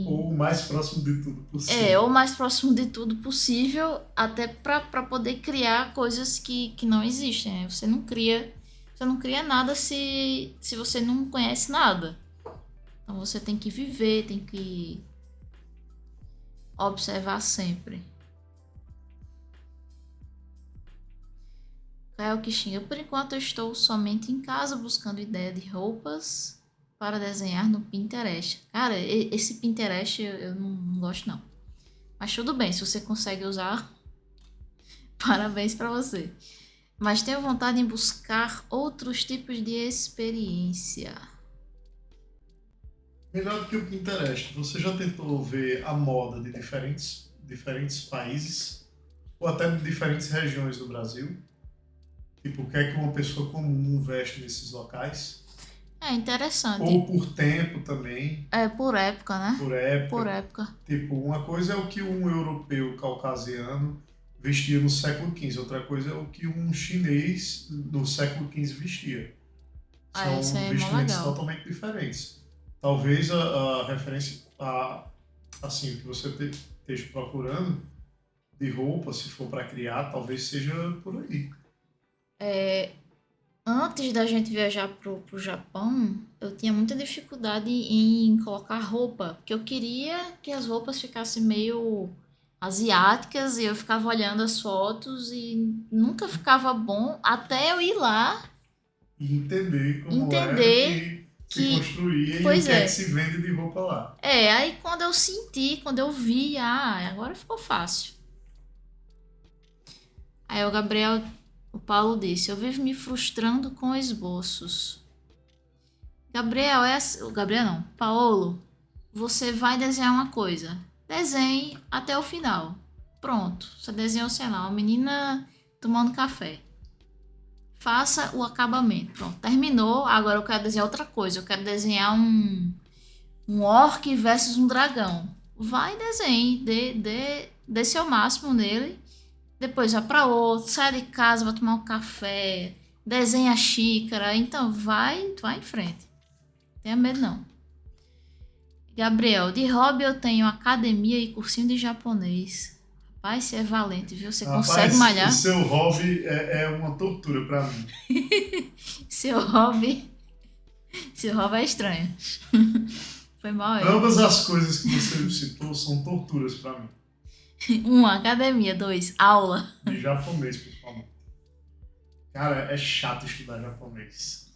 Ou o mais próximo de tudo possível. O mais próximo de tudo possível, até para poder criar coisas que não existem, né? Você não cria nada se você não conhece nada. Então você tem que viver, tem que observar sempre. Kael que xinga. Por enquanto eu estou somente em casa buscando ideia de roupas para desenhar no Pinterest. Cara, esse Pinterest eu não gosto não. Mas tudo bem, se você consegue usar, parabéns pra você. Mas tenho vontade em buscar outros tipos de experiência. Melhor do que o Pinterest. Você já tentou ver a moda de diferentes países ou até de diferentes regiões do Brasil? Tipo, o que é que uma pessoa comum veste nesses locais? É interessante. Ou por tempo também, É por época, né? por Por época. época. Tipo, uma coisa é o que um europeu caucasiano vestia no século XV, outra coisa é o que um chinês no século XV vestia. Ah, isso São aí é mó vestimentos legal. totalmente diferentes. Talvez a referência, assim, o que você esteja procurando de roupa, se for para criar, talvez seja por aí. Antes da gente viajar pro Japão, eu tinha muita dificuldade em colocar roupa, porque eu queria que as roupas ficassem meio asiáticas e eu ficava olhando as fotos e nunca ficava bom até eu ir lá E entender como é entender que se que, construía e o pois que é que é, se vende de roupa lá. aí quando eu senti, quando eu vi, agora ficou fácil. Aí o Paulo disse, eu vivo me frustrando com esboços. Gabriel, o Gabriel não, Paulo, você vai desenhar uma coisa. Desenhe até o final. Pronto, você desenhou, sei lá, uma menina tomando café. Faça o acabamento. Pronto, terminou. Agora eu quero desenhar outra coisa. Eu quero desenhar um orc versus um dragão. Vai e desenhe, dê seu máximo nele. Depois vai para outro, sai de casa, vai tomar um café, desenha a xícara. Então vai em frente. Tenha medo não. Gabriel, de hobby eu tenho academia e cursinho de japonês. Rapaz, você é valente, viu? Você consegue Rapaz, o malhar? seu hobby é uma tortura para mim. Seu hobby. Seu hobby é estranho. Foi mal aí. Ambas as coisas que você citou são torturas para mim. Academia. 2, aula. De japonês, principalmente. Cara, é chato estudar japonês.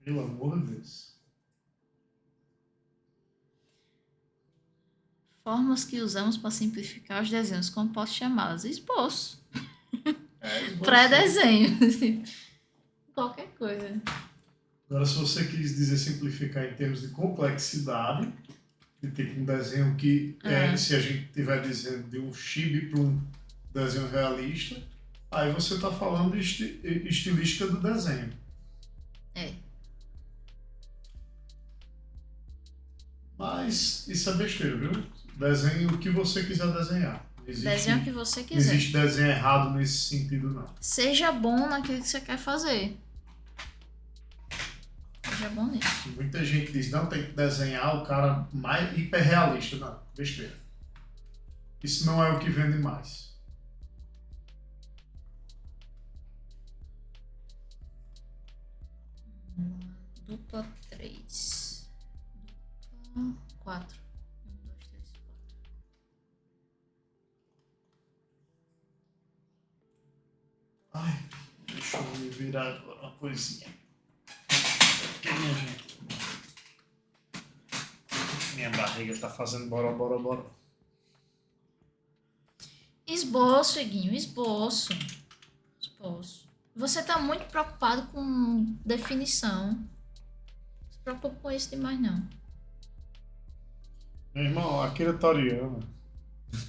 Pelo amor de Deus. Formas que usamos para simplificar os desenhos. Como posso chamá-las? Esboço. Esboço. Pré-desenho. Qualquer coisa. Agora, se você quis dizer simplificar em termos de complexidade, de tipo um desenho que, se a gente estiver dizendo de um chibi para um desenho realista, aí você está falando de estilística do desenho. É. Mas isso é besteira, viu? Desenhe o que você quiser desenhar. Desenho o que você Não quiser. existe desenho errado nesse sentido, não. Seja bom naquilo que você quer fazer. Seja bom nisso. Muita gente diz, não, tem que desenhar o cara mais hiperrealista. Não, besteira. Isso não é o que vende mais. Dupla 3. Dupla 4. 1, 2, 3, 4. Ai, deixa eu me virar agora uma coisinha. Aqui, minha gente. Minha barriga tá fazendo bora. Esboço, Iguinho, esboço. Esboço. Você tá muito preocupado com definição. Não se preocupe com isso demais, não. Meu irmão, Akira Toriyama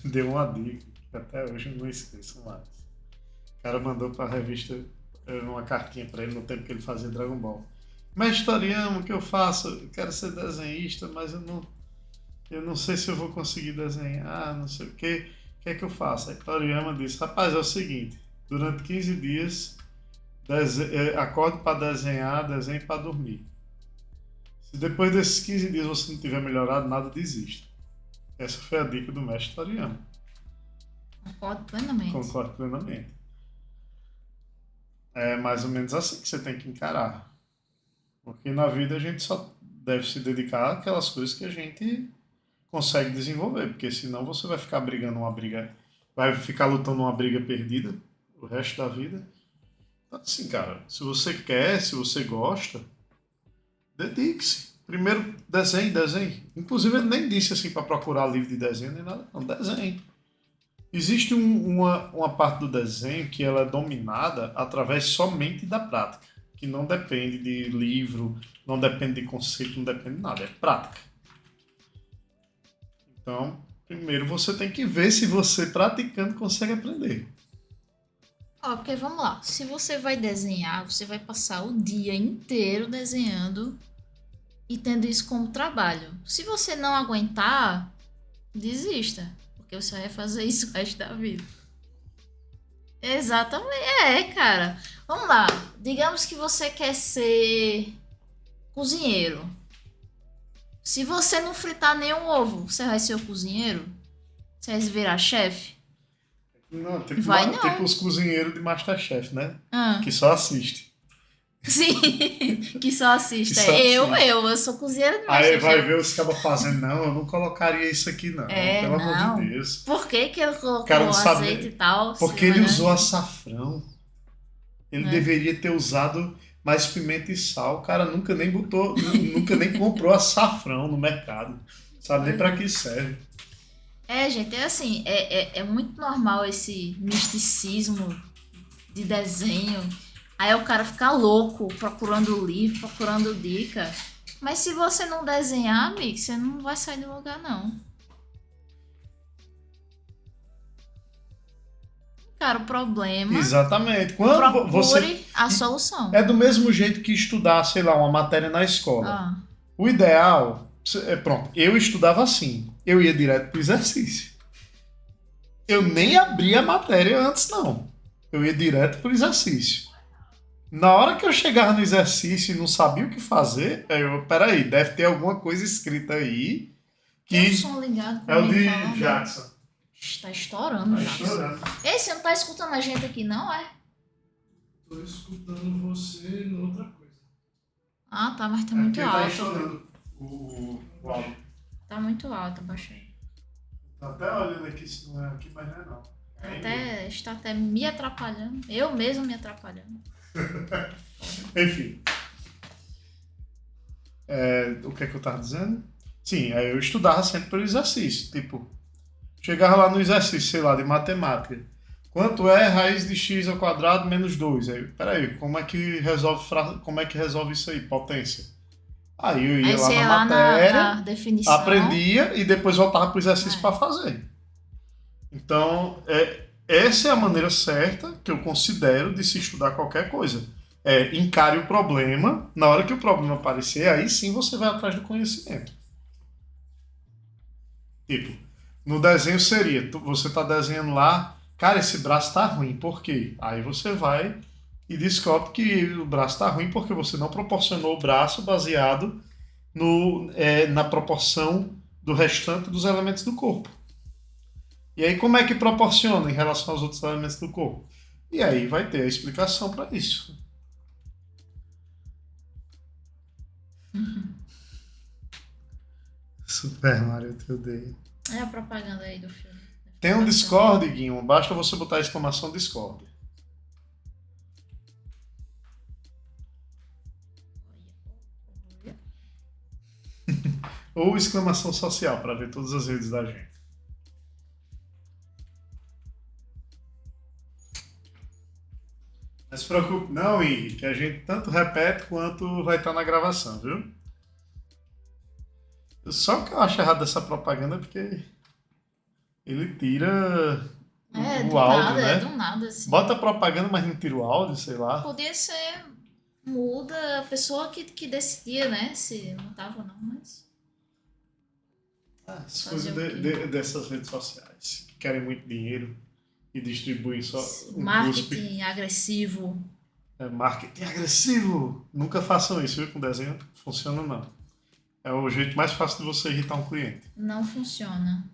deu uma dica que até hoje eu não esqueço mais. O cara mandou pra revista uma cartinha pra ele no tempo que ele fazia Dragon Ball. Mestre Toriyama, o que eu faço? Eu quero ser desenhista, mas eu não sei se eu vou conseguir desenhar, não sei o quê. O que é que eu faço? Aí Toriyama disse, rapaz, é o seguinte, durante 15 dias, acorde para desenhar, desenhe para dormir. Se depois desses 15 dias você não tiver melhorado, nada, desista. Essa foi a dica do mestre Toriyama. Concordo plenamente. Concordo plenamente. É mais ou menos assim que você tem que encarar. Porque na vida a gente só deve se dedicar àquelas coisas que a gente consegue desenvolver. Porque senão você vai ficar brigando uma briga, vai ficar lutando uma briga perdida o resto da vida. Então, assim, cara, se você quer, se você gosta, dedique-se. Primeiro, desenhe. Inclusive, ele nem disse assim para procurar livro de desenho nem nada. Não, desenhe. Existe uma parte do desenho que ela é dominada através somente da prática, que não depende de livro, não depende de conceito, não depende de nada, é prática. Então, primeiro você tem que ver se você praticando consegue aprender. Ok, vamos lá. Se você vai desenhar, você vai passar o dia inteiro desenhando e tendo isso como trabalho. Se você não aguentar, desista, porque você vai fazer isso o resto da vida. Exatamente, cara. Vamos lá. Digamos que você quer ser cozinheiro. Se você não fritar nenhum ovo, você vai ser o cozinheiro? Você vai virar chefe? Não, tipo, Vai não. tipo os cozinheiros de MasterChef, né? Ah. Que só assiste. Sim, que só assiste. Que só Eu sou cozinheira de Aí MasterChef. vai ver os cabas fazendo, não, eu não colocaria isso aqui não, pelo amor de Deus. Por que ele colocou Cara, não sabe, azeite e tal? porque ele usou açafrão. Ele deveria ter usado mais pimenta e sal. O cara nunca nem botou, nunca nem comprou açafrão no mercado. Sabe nem pra que serve. Gente, é assim, é muito normal esse misticismo de desenho. Aí o cara fica louco procurando livro, procurando dica. Mas se você não desenhar, amigo, você não vai sair do lugar, não. Cara, o problema... Exatamente. Quando procure você... a solução. É do mesmo jeito que estudar, sei lá, uma matéria na escola. O ideal... Pronto, eu estudava assim. Eu ia direto pro exercício. Eu nem abria a matéria antes, não. Eu ia direto pro exercício. Na hora que eu chegava no exercício e não sabia o que fazer, peraí, deve ter alguma coisa escrita aí. Que tem um som ligado é o de falando. Jackson. Tá estourando, Jackson. Ei, você não tá escutando a gente aqui, não, é? Tô escutando você em outra coisa. Ah, tá, mas tá muito alto. Tá estourando o áudio. Tá muito alto, baixei. Tá até olhando aqui se não é aqui, mas não é não. Está até me atrapalhando. Eu mesmo me atrapalhando. Enfim. O que é que eu tava dizendo? Sim, aí eu estudava sempre pelo exercício. Tipo, chegava lá no exercício, sei lá, de matemática. Quanto é raiz de x ao quadrado menos 2? Aí, peraí, como é que resolve isso aí? Potência. Aí eu ia lá na matéria, na definição. aprendia e depois voltava pro exercício para fazer. Então, essa é a maneira certa que eu considero de se estudar qualquer coisa. Encare o problema, na hora que o problema aparecer, aí sim você vai atrás do conhecimento. Tipo, no desenho seria, você está desenhando lá, cara, esse braço está ruim, por quê? Aí você vai e descobre que o braço está ruim porque você não proporcionou o braço baseado na proporção do restante dos elementos do corpo. E aí como é que proporciona em relação aos outros elementos do corpo? E aí vai ter a explicação para isso. Super Mario 3D. É a propaganda aí do filme. Tem um Discord, Guinho. Basta você botar a exclamação Discord. Ou exclamação social para ver todas as redes da gente. Não se preocupe não, Henrique, que a gente tanto repete quanto vai estar na gravação, viu? Só que eu acho errado dessa propaganda porque ele tira o áudio, né? Do nada, assim. Bota a propaganda, mas não tira o áudio, sei lá. Podia ser muda a pessoa que decidia, né? Se não tava ou não, mas... As coisas dessas redes sociais que querem muito dinheiro e distribuem só marketing agressivo. Marketing agressivo! Nunca façam isso, viu? Com desenho funciona não. É o jeito mais fácil de você irritar um cliente. Não funciona.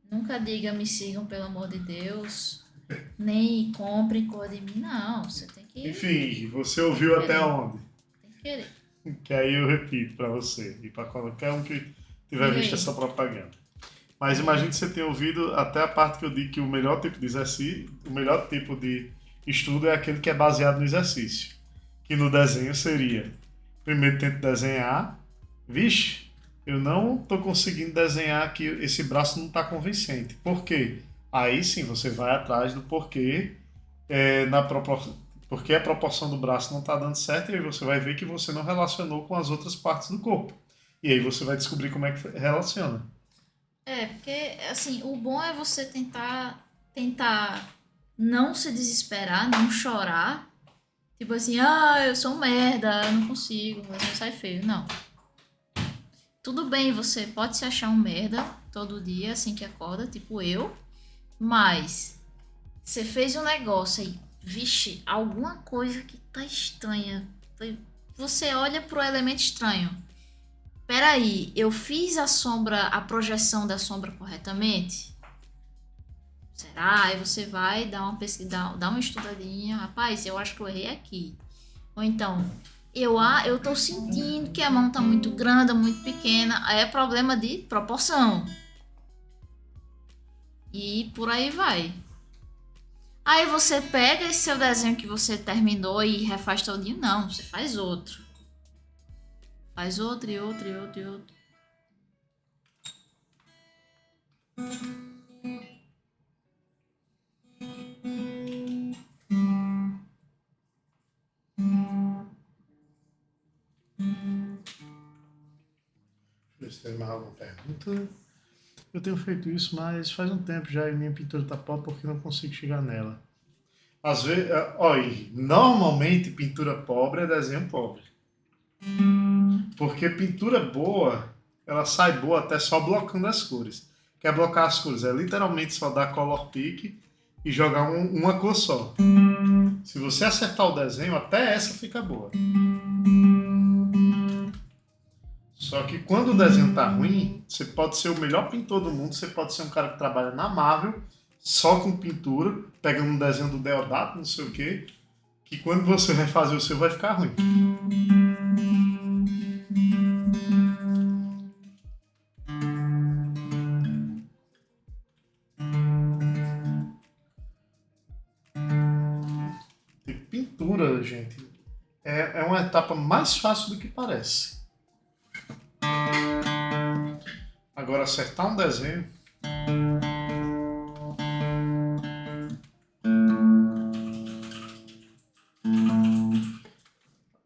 Nunca diga me sigam, pelo amor de Deus. Nem comprem cor de mim, não. Você tem que... Enfim, você ouviu até onde? Tem que querer. Que aí eu repito pra você e pra qualquer um que tiver visto essa propaganda. Mas imagine que você tenha ouvido até a parte que eu digo que o melhor tipo de exercício, o melhor tipo de estudo é aquele que é baseado no exercício. Que no desenho seria, primeiro tente desenhar, vixe, eu não tô conseguindo desenhar aqui, esse braço não tá convincente. Por quê? Aí sim você vai atrás do porquê, porque a proporção do braço não tá dando certo, e aí você vai ver que você não relacionou com as outras partes do corpo. E aí você vai descobrir como é que relaciona. Porque, assim, o bom é você tentar não se desesperar, não chorar. Tipo assim, eu sou um merda, eu não consigo, vai sai feio. Não. Tudo bem, você pode se achar um merda todo dia, assim que acorda, tipo eu. Mas, você fez um negócio aí, vixe, alguma coisa que tá estranha. Você olha pro elemento estranho. Peraí, eu fiz a projeção da sombra corretamente? Será? Aí você vai dar uma pesquisa, dar uma estudadinha. Rapaz, eu acho que eu errei aqui. Ou então, eu tô sentindo que a mão tá muito grande, muito pequena. Aí é problema de proporção. E por aí vai. Aí você pega esse seu desenho que você terminou e refaz todinho. Não, você faz outro. Faz outro e outro e outro e outro. Ver se tem mais alguma pergunta. Eu tenho feito isso, mas faz um tempo já e minha pintura tá pobre porque não consigo chegar nela. Às vezes, olha, normalmente pintura pobre é desenho pobre. Porque pintura boa, ela sai boa até só blocando as cores. Quer blocar as cores? É literalmente só dar color pick e jogar uma cor só. Se você acertar o desenho, até essa fica boa. Só que quando o desenho tá ruim, você pode ser o melhor pintor do mundo, você pode ser um cara que trabalha na Marvel, só com pintura, pegando um desenho do Deodato, não sei o quê, que quando você vai fazer o seu vai ficar ruim. E pintura, gente, é uma etapa mais fácil do que parece. Agora, acertar um desenho...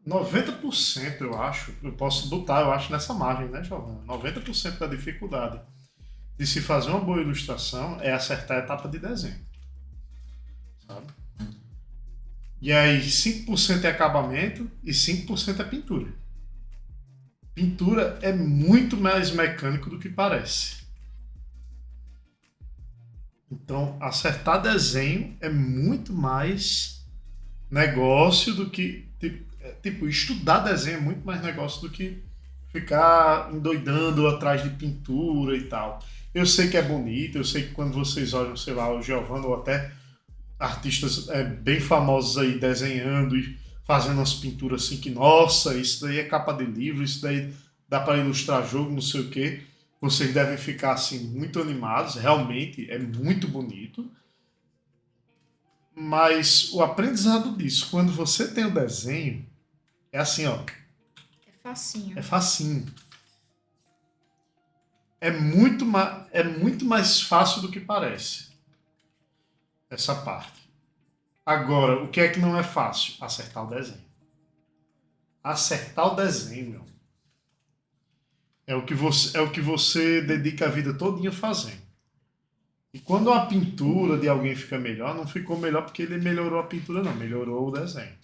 90% eu acho, eu posso botar, eu acho, nessa margem, né, Giovana? 90% da dificuldade de se fazer uma boa ilustração é acertar a etapa de desenho, sabe? E aí 5% é acabamento e 5% é pintura. Pintura é muito mais mecânico do que parece. Então, acertar desenho é muito mais negócio do que... Tipo, estudar desenho é muito mais negócio do que ficar endoidando atrás de pintura e tal. Eu sei que é bonito, eu sei que quando vocês olham, sei lá, o Giovanni ou até artistas bem famosos aí desenhando e fazendo umas pinturas assim que, nossa, isso daí é capa de livro, isso daí dá para ilustrar jogo, não sei o quê. Vocês devem ficar assim muito animados, realmente é muito bonito. Mas o aprendizado disso, quando você tem o desenho, é assim, ó. É facinho. É facinho. É muito mais fácil do que parece. Essa parte. Agora, o que é que não é fácil? Acertar o desenho. Acertar o desenho, meu. É o que você dedica a vida todinha fazendo. E quando a pintura de alguém fica melhor, não ficou melhor porque ele melhorou a pintura, não. Melhorou o desenho.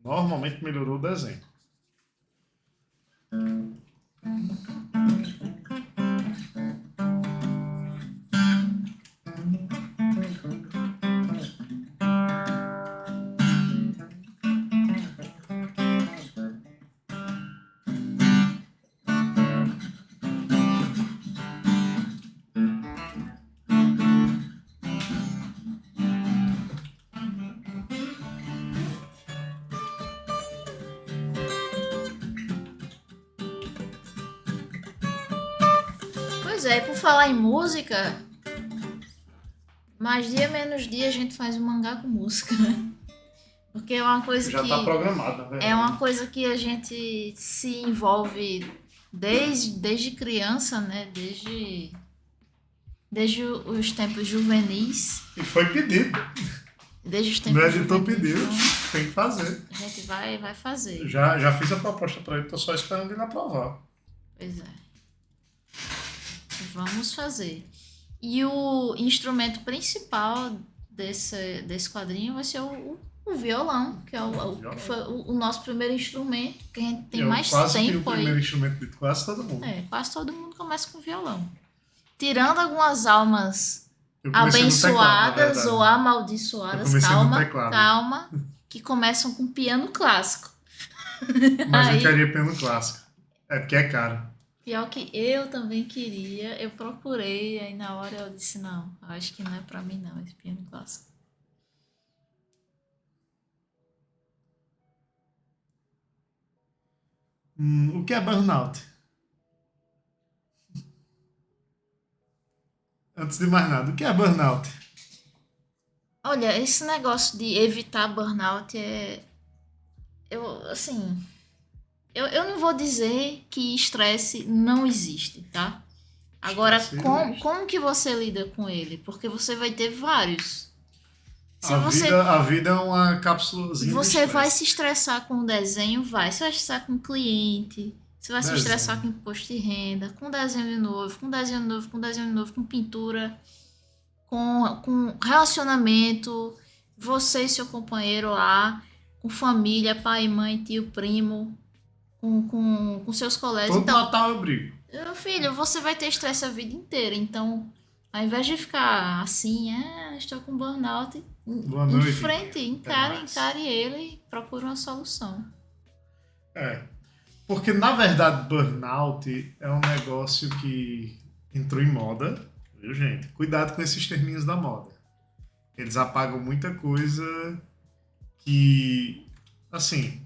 Normalmente melhorou o desenho. Pois é, e por falar em música, mais dia menos dia a gente faz um mangá com música. Porque é uma coisa Já está programado, na verdade. é uma coisa que a gente se envolve desde criança, né? Desde os tempos juvenis. E foi pedido. Desde os O tempos meu editor juvenis. pediu, Então, tem que fazer. a gente vai fazer. Já fiz a proposta para ele, tô só esperando ele aprovar. Pois é. Vamos fazer. E o instrumento principal desse quadrinho vai ser o violão, que é que foi o nosso primeiro instrumento, que a gente tem mais quase que o tempo primeiro aí. instrumento de quase todo mundo. Quase todo mundo começa com violão. Tirando algumas almas Eu comecei no teclado, na abençoadas verdade. ou amaldiçoadas, Eu comecei no calma, teclado. calma, que começam com piano clássico. Mas Aí- eu queria piano clássico. É porque é caro. Pior que eu também queria, eu procurei, aí na hora eu disse, não, acho que não é pra mim não, esse piano clássico. O que é burnout? Antes de mais nada, o que é burnout? Olha, esse negócio de evitar burnout assim, eu não vou dizer que estresse não existe, tá? Agora, Estresse existe. como que você lida com ele? Porque você vai ter vários. Se A você vida é uma cápsulazinha de Você vai estresse. se estressar com o desenho? Vai. Você vai se estressar com o cliente. Você vai se Desenho. estressar com imposto de renda, com desenho de novo, com desenho de novo, com desenho de novo, com pintura, com relacionamento, você e seu companheiro lá, com família, pai, mãe, tio, primo, com seus colegas. Todo Então, Natal eu brigo. meu filho, você vai ter estresse a vida inteira. Então, ao invés de ficar assim, estou com burnout, Boa noite. enfrente, mais. encare ele e procure uma solução. Porque, na verdade, burnout é um negócio que entrou em moda, viu, gente? Cuidado com esses terminhos da moda. Eles apagam muita coisa que, assim,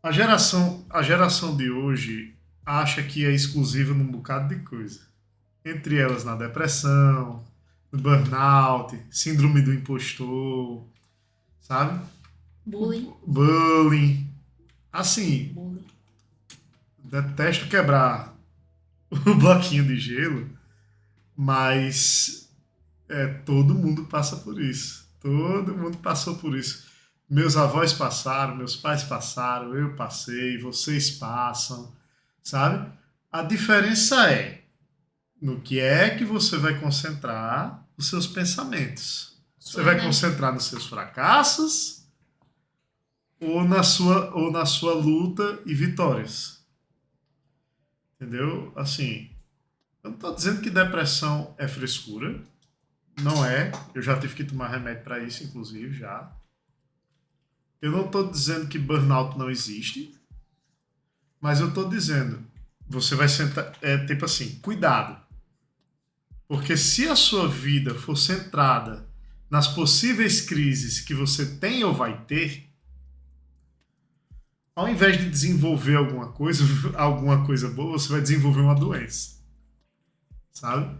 a geração de hoje acha que é exclusiva num bocado de coisa. Entre elas na depressão, no burnout, síndrome do impostor, sabe? Bullying. Assim, Bullying. detesto quebrar o bloquinho de gelo, mas todo mundo passa por isso. Todo mundo passou por isso. Meus avós passaram, meus pais passaram, eu passei, vocês passam, sabe? A diferença é no que é que você vai concentrar os seus pensamentos. Você vai concentrar nos seus fracassos ou na sua luta e vitórias. Entendeu? Assim, eu não estou dizendo que depressão é frescura. Não é. Eu já tive que tomar remédio para isso, inclusive, já. Eu não estou dizendo que burnout não existe. Mas eu estou dizendo, você vai sentar... tipo assim, cuidado. Porque se a sua vida for centrada nas possíveis crises que você tem ou vai ter, ao invés de desenvolver alguma coisa boa, você vai desenvolver uma doença. Sabe?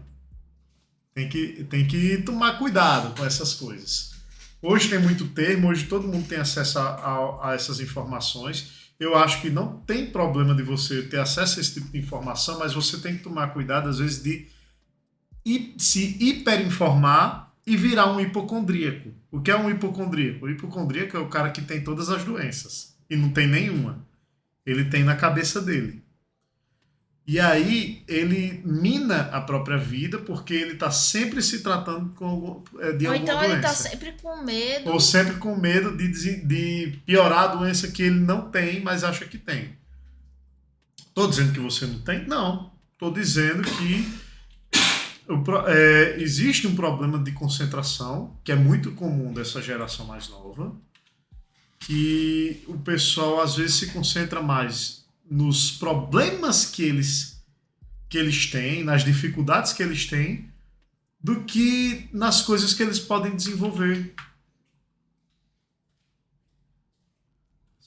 Tem que tomar cuidado com essas coisas. Hoje tem muito termo, hoje todo mundo tem acesso a essas informações. Eu acho que não tem problema de você ter acesso a esse tipo de informação, mas você tem que tomar cuidado, às vezes, de se hiperinformar e virar um hipocondríaco. O que é um hipocondríaco? O hipocondríaco é o cara que tem todas as doenças e não tem nenhuma. Ele tem na cabeça dele. E aí ele mina a própria vida porque ele está sempre se tratando de Ou alguma então doença. ele tá sempre com medo. Ou sempre com medo de piorar a doença que ele não tem, mas acha que tem. Estou dizendo que você não tem? Não. Estou dizendo que existe um problema de concentração, que é muito comum dessa geração mais nova, que o pessoal às vezes se concentra mais nos problemas que eles têm, nas dificuldades que eles têm, do que nas coisas que eles podem desenvolver.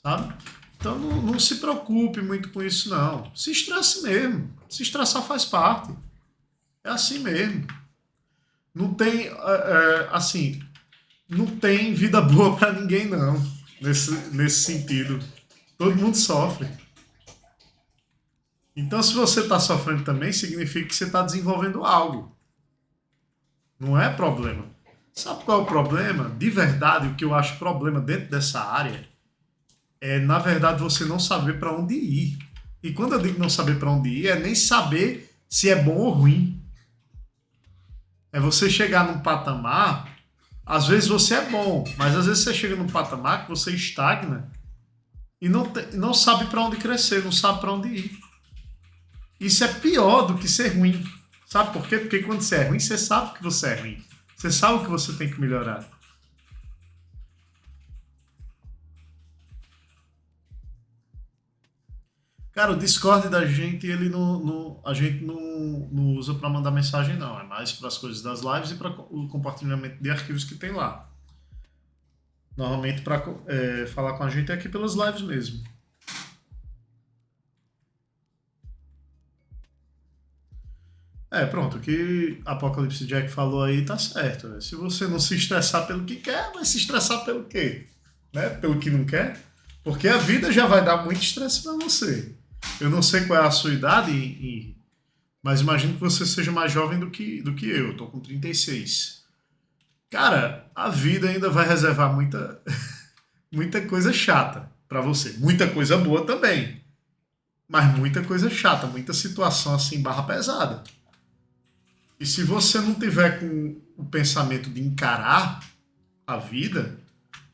Sabe? Então não se preocupe muito com isso, não. Se estresse mesmo. Se estressar faz parte. É assim mesmo. Não tem, assim, não tem vida boa para ninguém, não. Nesse sentido. Todo mundo sofre. Então, se você está sofrendo também, significa que você está desenvolvendo algo. Não é problema. Sabe qual é o problema? De verdade, o que eu acho problema dentro dessa área é, na verdade, você não saber para onde ir. E quando eu digo não saber para onde ir, é nem saber se é bom ou ruim. É você chegar num patamar, às vezes você é bom, mas às vezes você chega num patamar que você estagna e não sabe para onde crescer, não sabe para onde ir. Isso é pior do que ser ruim. Sabe por quê? Porque quando você é ruim, você sabe que você é ruim. Você sabe o que você tem que melhorar. Cara, o Discord da gente, ele a gente não usa para mandar mensagem, não. É mais para as coisas das lives e para o compartilhamento de arquivos que tem lá. Normalmente, para falar com a gente é aqui pelas lives mesmo. Pronto, o que Apocalipse Jack falou aí tá certo. Né? Se você não se estressar pelo que quer, vai se estressar pelo quê? Né? Pelo que não quer? Porque a vida já vai dar muito estresse para você. Eu não sei qual é a sua idade, mas imagino que você seja mais jovem do que eu. Eu tô com 36. Cara, a vida ainda vai reservar muita, muita coisa chata para você. Muita coisa boa também. Mas muita coisa chata, muita situação assim, barra pesada. E se você não tiver com o pensamento de encarar a vida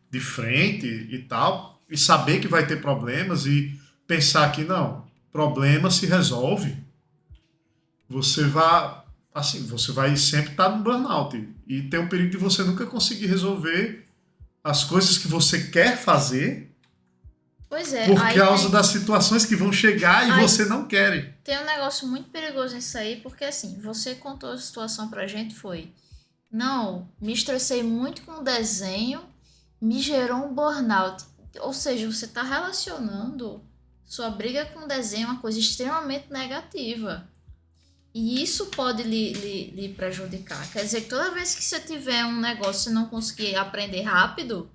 de frente e tal, e saber que vai ter problemas e pensar que não, problema se resolve, você vai sempre estar no burnout e tem o perigo de você nunca conseguir resolver as coisas que você quer fazer Pois é, por aí causa tem, das situações que vão chegar e aí você não quer. tem um negócio muito perigoso nisso aí, porque assim, você contou a situação pra gente, foi, não, me estressei muito com o desenho, me gerou um burnout. Ou seja, você tá relacionando sua briga com o desenho a uma coisa extremamente negativa. E isso pode lhe prejudicar. Quer dizer que toda vez que você tiver um negócio e não conseguir aprender rápido,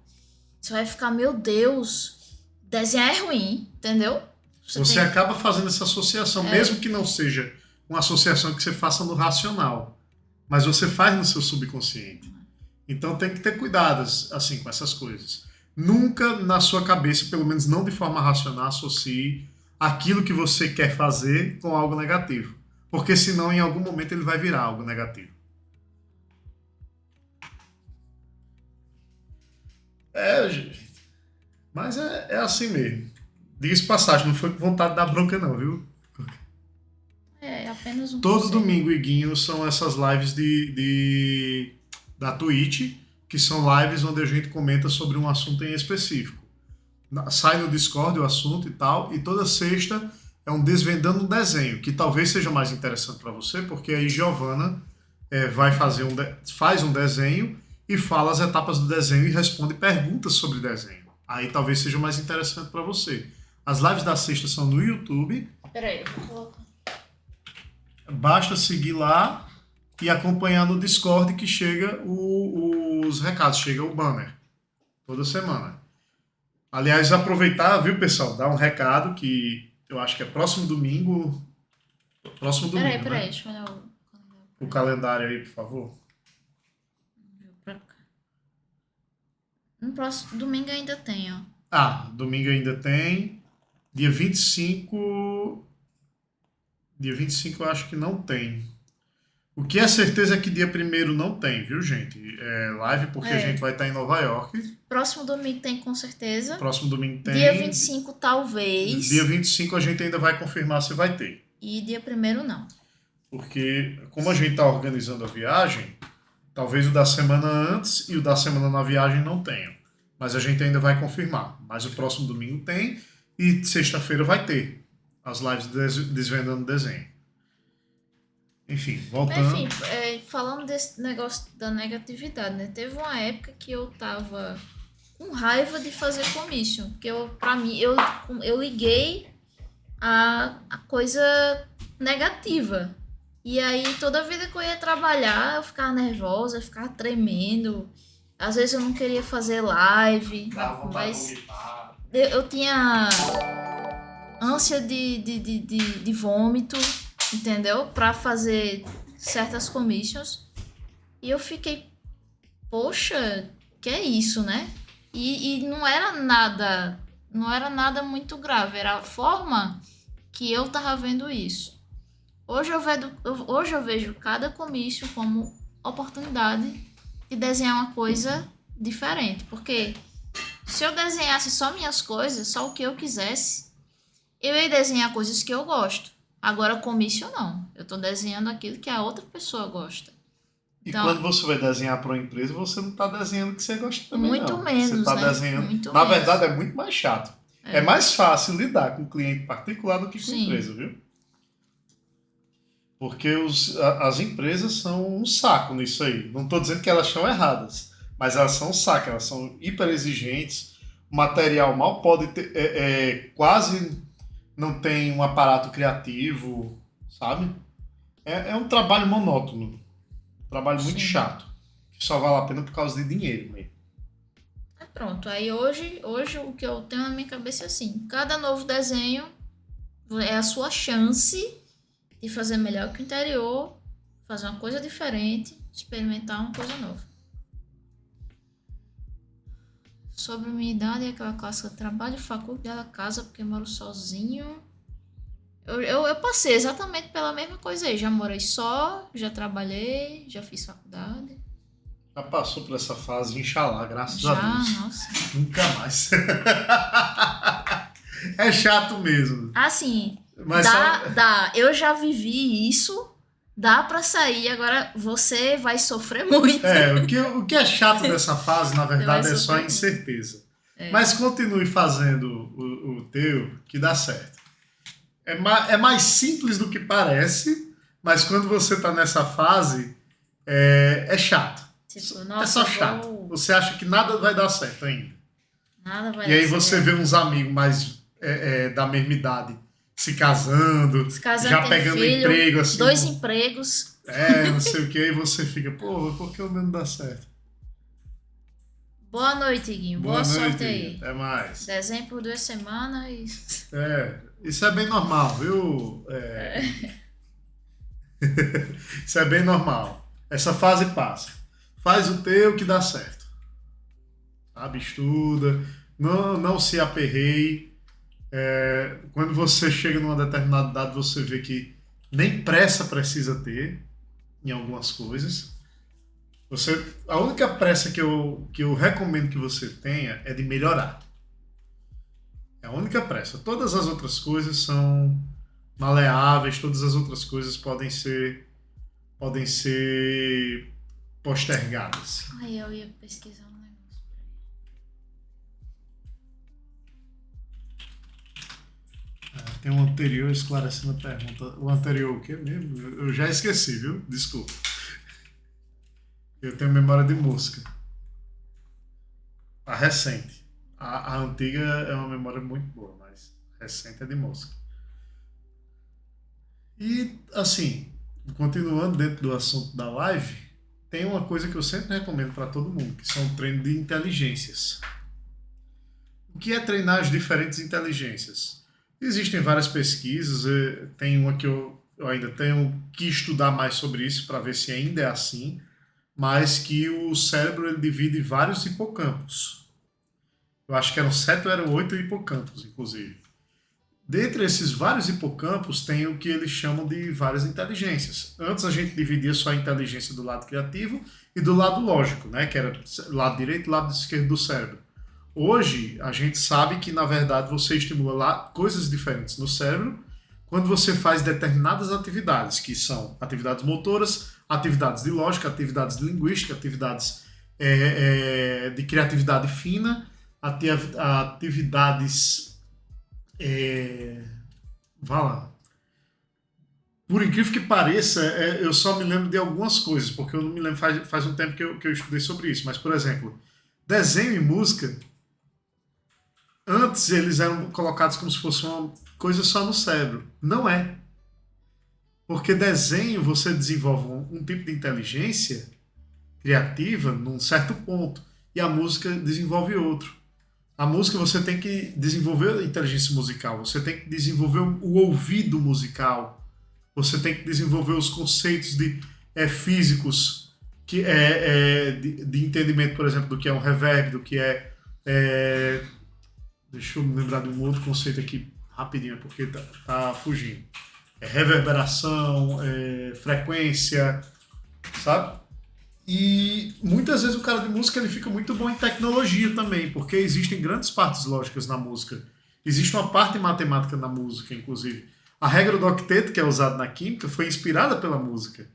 você vai ficar, meu Deus, desenhar é ruim, entendeu? Você acaba fazendo essa associação, mesmo que não seja uma associação que você faça no racional, mas você faz no seu subconsciente. Então tem que ter cuidado assim com essas coisas. Nunca na sua cabeça, pelo menos não de forma racional, associe aquilo que você quer fazer com algo negativo. Porque senão em algum momento ele vai virar algo negativo. Gente. Mas é assim mesmo. Diga-se de passagem, não foi com vontade de dar bronca não, viu? É apenas um Todo conselho. domingo, Iguinho, são essas lives da Twitch, que são lives onde a gente comenta sobre um assunto em específico. Sai no Discord o assunto e tal, e toda sexta é um desvendando um desenho, que talvez seja mais interessante para você, porque aí Giovana faz um desenho e fala as etapas do desenho e responde perguntas sobre desenho. Aí talvez seja mais interessante para você. As lives da sexta são no YouTube. Peraí, eu vou colocar. Basta seguir lá e acompanhar no Discord que chega os recados, chega o banner toda semana. Aliás, aproveitar, viu, pessoal, dar um recado que eu acho que é próximo domingo. Próximo domingo, Peraí, né? deixa eu olhar O calendário aí, por favor. pra cá. No próximo domingo ainda tem, ó. Domingo ainda tem. Dia 25. Dia 25 eu acho que não tem. O que é certeza é que dia 1º não tem, viu, gente? É live porque a gente vai estar em Nova York. Próximo domingo tem com certeza. Próximo domingo tem. Dia 25 talvez. Dia 25 a gente ainda vai confirmar se vai ter. E dia 1º não. Porque como a gente está organizando a viagem, talvez o da semana antes e o da semana na viagem não tenham. Mas a gente ainda vai confirmar. Mas o próximo domingo tem e sexta-feira vai ter as lives desvendando desenho. Enfim, voltando. Enfim, falando desse negócio da negatividade, né? Teve uma época que eu tava com raiva de fazer commission. Porque pra mim, eu liguei a coisa negativa. E aí, toda vida que eu ia trabalhar, eu ficava nervosa, eu ficava tremendo. Às vezes eu não queria fazer live. Dava vontade de Mas vomitar. eu tinha ânsia de vômito, entendeu? Pra fazer certas commissions. E eu fiquei, poxa, que é isso, né? E não era nada muito grave, era a forma que eu tava vendo isso. Hoje eu vejo cada comício como oportunidade de desenhar uma coisa diferente, porque se eu desenhasse só minhas coisas, só o que eu quisesse, eu ia desenhar coisas que eu gosto. Agora, comício não. Eu tô desenhando aquilo que a outra pessoa gosta. E Então, quando você vai desenhar para uma empresa, você não está desenhando o que você gosta também, muito não. menos, Você está né? desenhando... Muito Na menos. verdade, é muito mais chato. É mais fácil lidar com cliente particular do que com Sim. empresa, viu? Porque as empresas são um saco nisso aí. Não estou dizendo que elas estão erradas, mas elas são um saco, elas são hiper exigentes. O material mal pode ter... quase não tem um aparato criativo, sabe? É um trabalho monótono. Um trabalho muito Sim. chato. Que só vale a pena por causa de dinheiro mesmo. Pronto, aí hoje o que eu tenho na minha cabeça é assim, cada novo desenho é a sua chance de fazer melhor que o anterior, fazer uma coisa diferente, experimentar uma coisa nova. Sobre minha idade, aquela clássica trabalho, faculdade, casa, porque eu moro sozinho. Eu passei exatamente pela mesma coisa aí, já morei só, já trabalhei, já fiz faculdade. Já passou por essa fase, Inxalá, graças Já, a Deus. nossa. Nunca mais. É chato mesmo. Assim, Mas dá. Eu já vivi isso, dá pra sair, agora você vai sofrer muito. O que é chato dessa fase, na verdade, é só a incerteza. Mas continue fazendo o teu, que dá certo. É mais simples do que parece, mas quando você está nessa fase, é chato. Tipo, nossa, é só chato. Você acha que nada vai dar certo ainda. Nada vai E aí dar você certo. vê uns amigos mais da mesma idade se casando, já tem pegando filho, emprego, assim. 2 empregos. Não sei o que, e você fica, pô, por que o meu não dá certo? Boa noite, Guinho. Boa sorte aí. Até mais. Desenho por 2 semanas e... Isso é bem normal, viu? Isso é bem normal. Essa fase passa. Faz o teu que dá certo. Sabe? Estuda. Não se aperreie. Quando você chega numa determinada idade, você vê que nem pressa precisa ter em algumas coisas. A única pressa que eu recomendo que você tenha é de melhorar. É a única pressa. Todas as outras coisas são maleáveis, todas as outras coisas podem ser postergadas. Ai, eu ia pesquisar um negócio. Tem um anterior esclarecendo a pergunta. O anterior o quê mesmo? Eu já esqueci, viu? Desculpa. Eu tenho memória de mosca. A recente. A antiga é uma memória muito boa, mas a recente é de mosca. E, assim, continuando dentro do assunto da live, tem uma coisa que eu sempre recomendo para todo mundo, que são treino de inteligências. O que é treinar as diferentes inteligências? Existem várias pesquisas, tem uma que eu ainda tenho que estudar mais sobre isso para ver se ainda é assim, mas que o cérebro ele divide vários hipocampos. Eu acho que eram 7 ou eram 8 hipocampos, inclusive. Dentre esses vários hipocampos, tem o que eles chamam de várias inteligências. Antes a gente dividia só a inteligência do lado criativo e do lado lógico, né? Que era lado direito e lado esquerdo do cérebro. Hoje, a gente sabe que, na verdade, você estimula lá coisas diferentes no cérebro quando você faz determinadas atividades, que são atividades motoras, atividades de lógica, atividades de linguística, atividades de criatividade fina, atividades... vá lá. Por incrível que pareça, eu só me lembro de algumas coisas, porque eu não me lembro, faz um tempo que eu estudei sobre isso. Mas, por exemplo, desenho e música, antes eles eram colocados como se fosse uma coisa só no cérebro. Não é. Porque desenho você desenvolve um tipo de inteligência criativa num certo ponto, e a música desenvolve outro. A música você tem que desenvolver a inteligência musical, você tem que desenvolver o ouvido musical, você tem que desenvolver os conceitos físicos de entendimento, por exemplo, do que é um reverb, do que é. Deixa eu me lembrar de um outro conceito aqui rapidinho, porque tá fugindo. Reverberação, frequência, sabe? E muitas vezes o cara de música ele fica muito bom em tecnologia também, porque existem grandes partes lógicas na música. Existe uma parte matemática na música, inclusive. A regra do octeto, que é usada na química, foi inspirada pela música.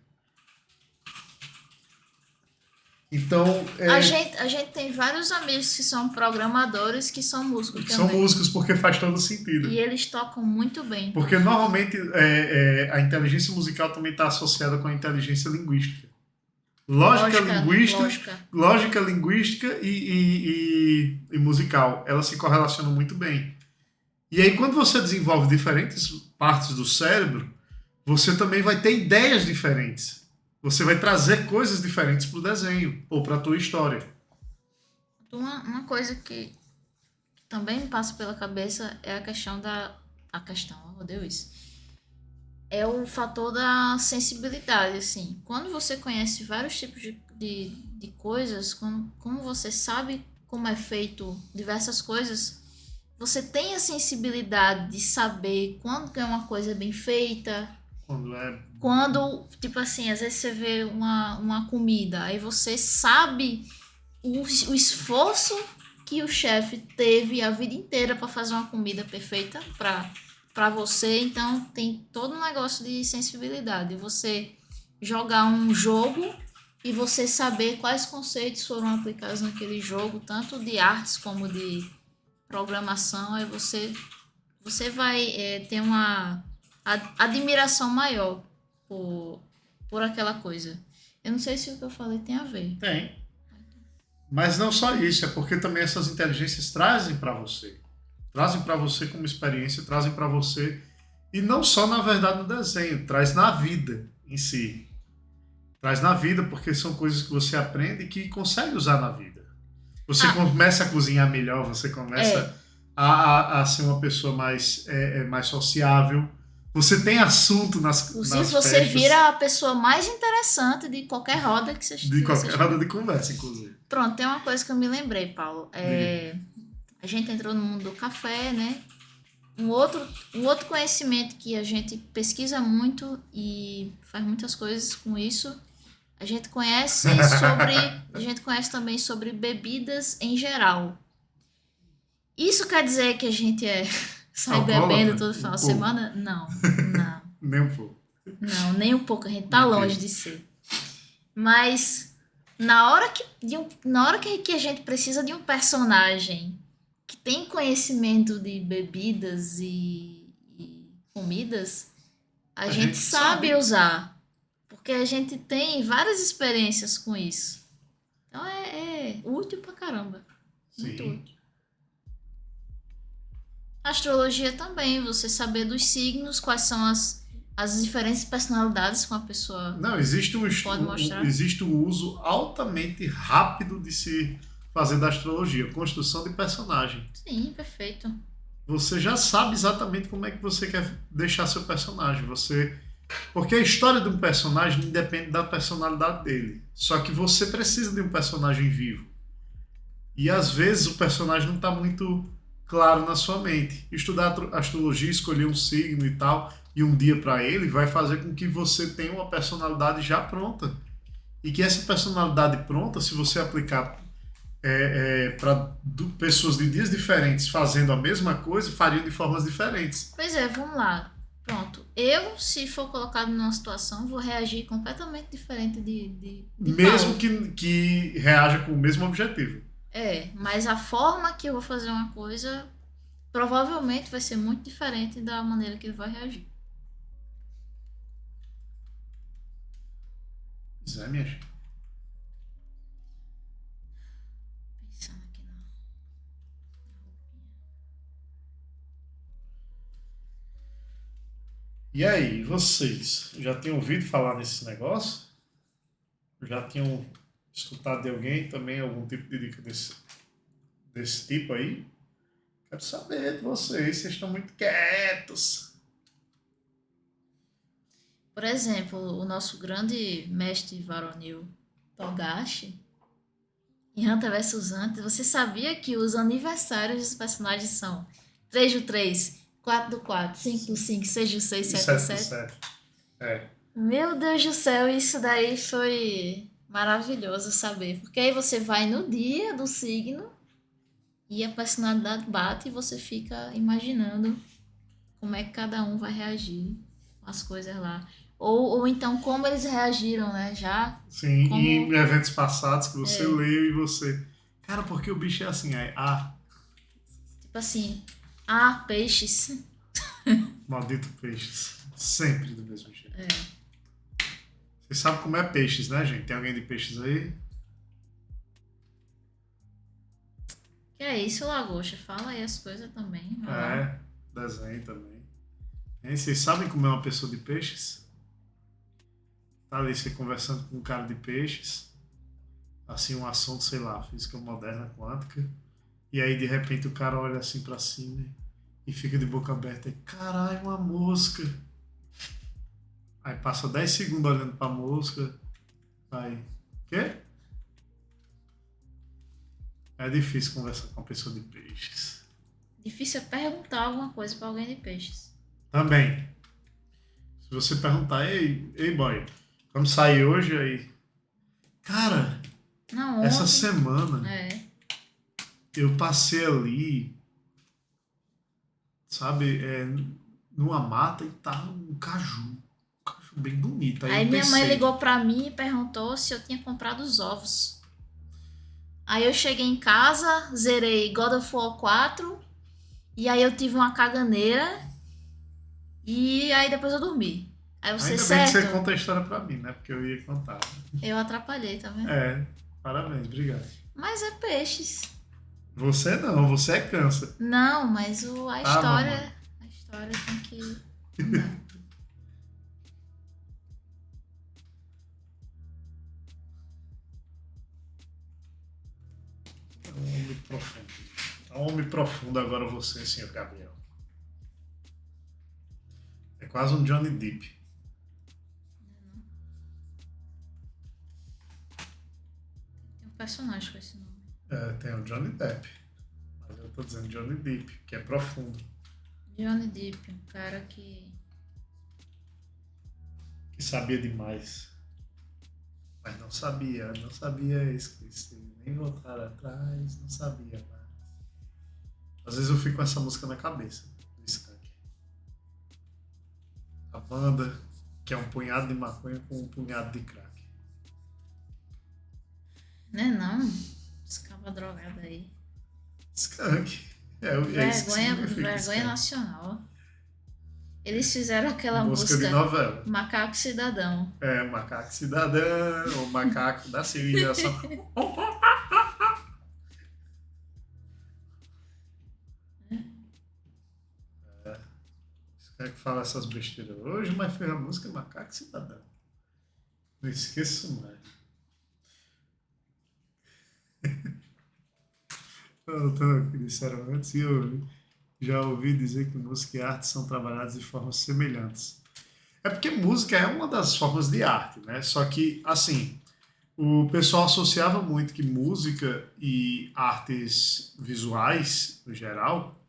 Então, A gente tem vários amigos que são programadores que são músicos também. São músicos porque faz todo sentido. E eles tocam muito bem. Porque normalmente a inteligência musical também está associada com a inteligência linguística. Lógica linguística e musical. Elas se correlacionam muito bem. E aí, quando você desenvolve diferentes partes do cérebro, você também vai ter ideias diferentes. Você vai trazer coisas diferentes para o desenho ou para a tua história. Uma coisa que também me passa pela cabeça é a questão oh Deus, é o fator da sensibilidade, assim. Quando você conhece vários tipos de coisas, como você sabe como é feito diversas coisas, você tem a sensibilidade de saber quando que é uma coisa bem feita, quando, tipo assim, às vezes você vê uma comida, aí você sabe o esforço que o chefe teve a vida inteira para fazer uma comida perfeita para você. Então tem todo um negócio de sensibilidade. Você jogar um jogo e você saber quais conceitos foram aplicados naquele jogo, tanto de artes como de programação, aí você vai ter uma admiração maior por aquela coisa. Eu não sei se o que eu falei tem a ver. Tem. Mas não só isso, é porque também essas inteligências trazem para você. Trazem para você como experiência, trazem para você, e não só na verdade no desenho, traz na vida em si. Traz na vida porque são coisas que você aprende e que consegue usar na vida. Você começa a cozinhar melhor, você começa a ser uma pessoa mais sociável. Você tem assunto nas Inclusive, você festas. Vira a pessoa mais interessante de qualquer roda que você De qualquer roda de conversa, inclusive. Pronto, tem uma coisa que eu me lembrei, Paulo. A gente entrou no mundo do café, né? Um outro conhecimento que a gente pesquisa muito e faz muitas coisas com isso. A gente conhece também sobre bebidas em geral. Isso quer dizer que a gente sai bebendo todo final de semana? Não. Nem um pouco. Não, nem um pouco. A gente tá longe de ser. Mas na hora que a gente precisa de um personagem que tem conhecimento de bebidas e comidas, a gente sabe usar. Porque a gente tem várias experiências com isso. Então é útil pra caramba. Sim. Muito útil. Astrologia também, você saber dos signos, quais são as diferentes personalidades que uma pessoa Não, existe pode mostrar. Existe um uso altamente rápido de se fazer da astrologia, construção de personagem. Sim, perfeito. Você já sabe exatamente como é que você quer deixar seu personagem. Porque a história de um personagem não depende da personalidade dele. Só que você precisa de um personagem vivo. E às vezes o personagem não está muito claro na sua mente. Estudar astrologia, escolher um signo e tal, e um dia para ele, vai fazer com que você tenha uma personalidade já pronta. E que essa personalidade pronta, se você aplicar para pessoas de dias diferentes fazendo a mesma coisa, fariam de formas diferentes. Pois é, vamos lá. Pronto. Eu, se for colocado numa situação, vou reagir completamente diferente de mesmo que reaja com o mesmo objetivo. Mas a forma que eu vou fazer uma coisa provavelmente vai ser muito diferente da maneira que ele vai reagir. Zé, minha gente. Pensando aqui na roupinha. E aí, vocês já tinham ouvido falar nesse negócio? Já tinham escutado de alguém também algum tipo de dica desse tipo aí? Quero saber de vocês estão muito quietos. Por exemplo, o nosso grande mestre varonil Togashi, em Hunter vs Hunter, você sabia que os aniversários dos personagens são 3 do 3, 4 do 4, 5 do 5, 6 do 6, 7 do 7? 7. É. Meu Deus do céu, isso daí foi maravilhoso saber. Porque aí você vai no dia do signo e a personalidade bate e você fica imaginando como é que cada um vai reagir com as coisas lá. Ou então como eles reagiram, né? Já Sim, como. e em eventos passados que você leu e você. Cara, porque o bicho é assim? Aí, Tipo assim, peixes. maldito peixes. Sempre do mesmo jeito. É. Vocês sabem como é peixes, né, gente? Tem alguém de peixes aí? Que é isso, Lagosta? Fala aí as coisas também. Vai lá. É, desenho também. Hein, vocês sabem como é uma pessoa de peixes? Tá ali você conversando com um cara de peixes, assim, um assunto, sei lá, física moderna, quântica, e aí de repente o cara olha assim pra cima e fica de boca aberta e, caralho, uma mosca. Aí passa 10 segundos olhando pra mosca, aí, quê? É difícil conversar com uma pessoa de peixes. Difícil é perguntar alguma coisa pra alguém de peixes. Também, se você perguntar, ei boy, vamos sair hoje aí? Cara, Não, essa ontem. semana É. eu passei ali, sabe, numa mata e tava um caju bem bonito. Aí eu minha mãe pensei, ligou pra mim e perguntou se eu tinha comprado os ovos. Aí eu cheguei em casa, zerei God of War 4, e aí eu tive uma caganeira, e aí depois eu dormi. Aí você, ainda bem que certo? você conta a história pra mim, né? Porque eu ia contar. Eu atrapalhei, tá vendo? Parabéns, obrigado. Mas é peixes. Você não, você é câncer. Não, mas a história. mamãe. A história tem que. Não. É um homem profundo. É um homem profundo agora você, senhor Gabriel. É quase um Johnny Depp. Tem um personagem com esse nome. Tem o Johnny Depp. Mas eu tô dizendo Johnny Depp, que é profundo. Johnny Depp, um cara que. Que sabia demais. Mas não sabia esquecer, nem voltar atrás, não sabia mais. Às vezes eu fico com essa música na cabeça, do Skank. A banda, que é um punhado de maconha com um punhado de crack. Né, não? Escava drogada aí. Skunk. É isso que significa Vergonha skunk. nacional. Eles fizeram aquela Música de música novela. Macaco Cidadão. Macaco cidadão, o macaco da civilização. Skunk fala essas besteiras hoje, mas fez a música Macaco Cidadão. Não esqueço mais. Voltando ao que disseram antes, eu já ouvi dizer que música e arte são trabalhadas de formas semelhantes. É porque música é uma das formas de arte, né? Só que, assim, o pessoal associava muito que música e artes visuais, no geral,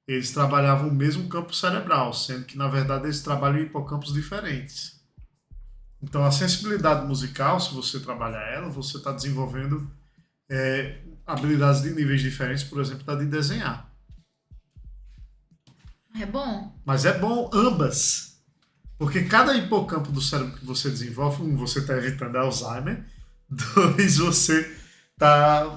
eles trabalhavam o mesmo campo cerebral, sendo que, na verdade, eles trabalham em hipocampos diferentes. Então, a sensibilidade musical, se você trabalhar ela, você está desenvolvendo habilidades de níveis diferentes, por exemplo, da de desenhar. É bom? Mas é bom ambas. Porque cada hipocampo do cérebro que você desenvolve, um, você está evitando Alzheimer, dois, você está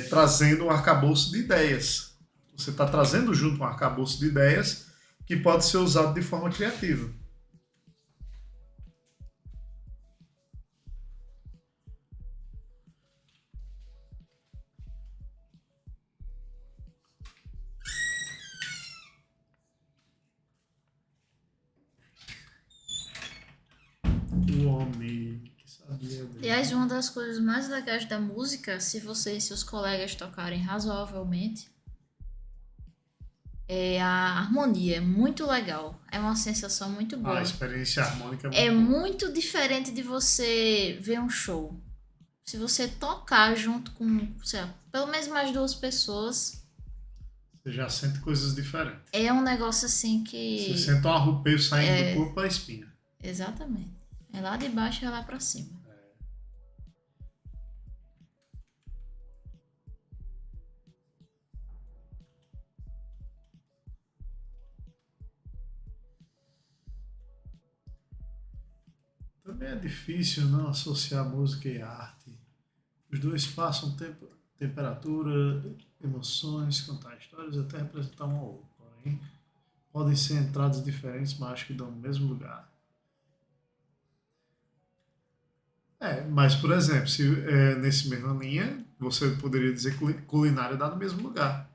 trazendo um arcabouço de ideias. Você está trazendo junto um arcabouço de ideias que pode ser usado de forma criativa. O homem que sabia dele. Aliás, uma das coisas mais legais da música, se você e seus colegas tocarem razoavelmente, É a harmonia, é muito legal. É uma sensação muito A boa. experiência harmônica é É muito boa. muito diferente de você ver um show. Se você tocar junto com, sei lá, pelo menos mais duas pessoas, Você já sente coisas diferentes. é um negócio assim Você que. sente um arrupeio saindo do corpo à espinha. Exatamente. É lá de baixo e é lá pra cima. Também é difícil não associar música e arte. Os dois passam temperatura, emoções, contar histórias e até representar um ao outro. Porém, podem ser entradas diferentes, mas acho que dão no mesmo lugar. Mas por exemplo, se nesse mesma linha, você poderia dizer que culinária dá no mesmo lugar.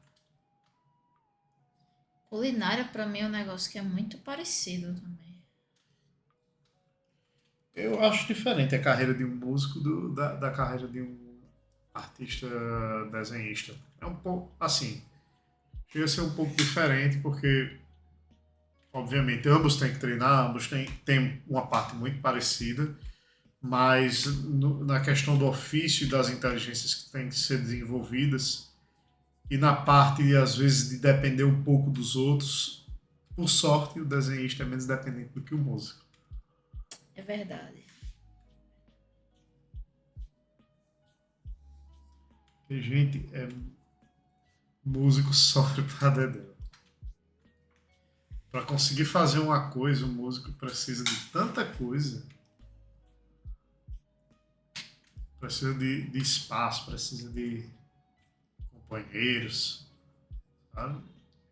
Culinária pra mim é um negócio que é muito parecido também. Eu acho diferente a carreira de um músico da carreira de um artista desenhista. É um pouco assim, chega a ser um pouco diferente porque, obviamente, ambos têm que treinar, ambos têm uma parte muito parecida, mas na questão do ofício e das inteligências que têm que ser desenvolvidas e na parte, às vezes, de depender um pouco dos outros, por sorte, o desenhista é menos dependente do que o músico. É verdade. Porque, gente, músico sofre pra dedéu. Para conseguir fazer uma coisa, o músico precisa de tanta coisa. Precisa de espaço, precisa de companheiros. Sabe?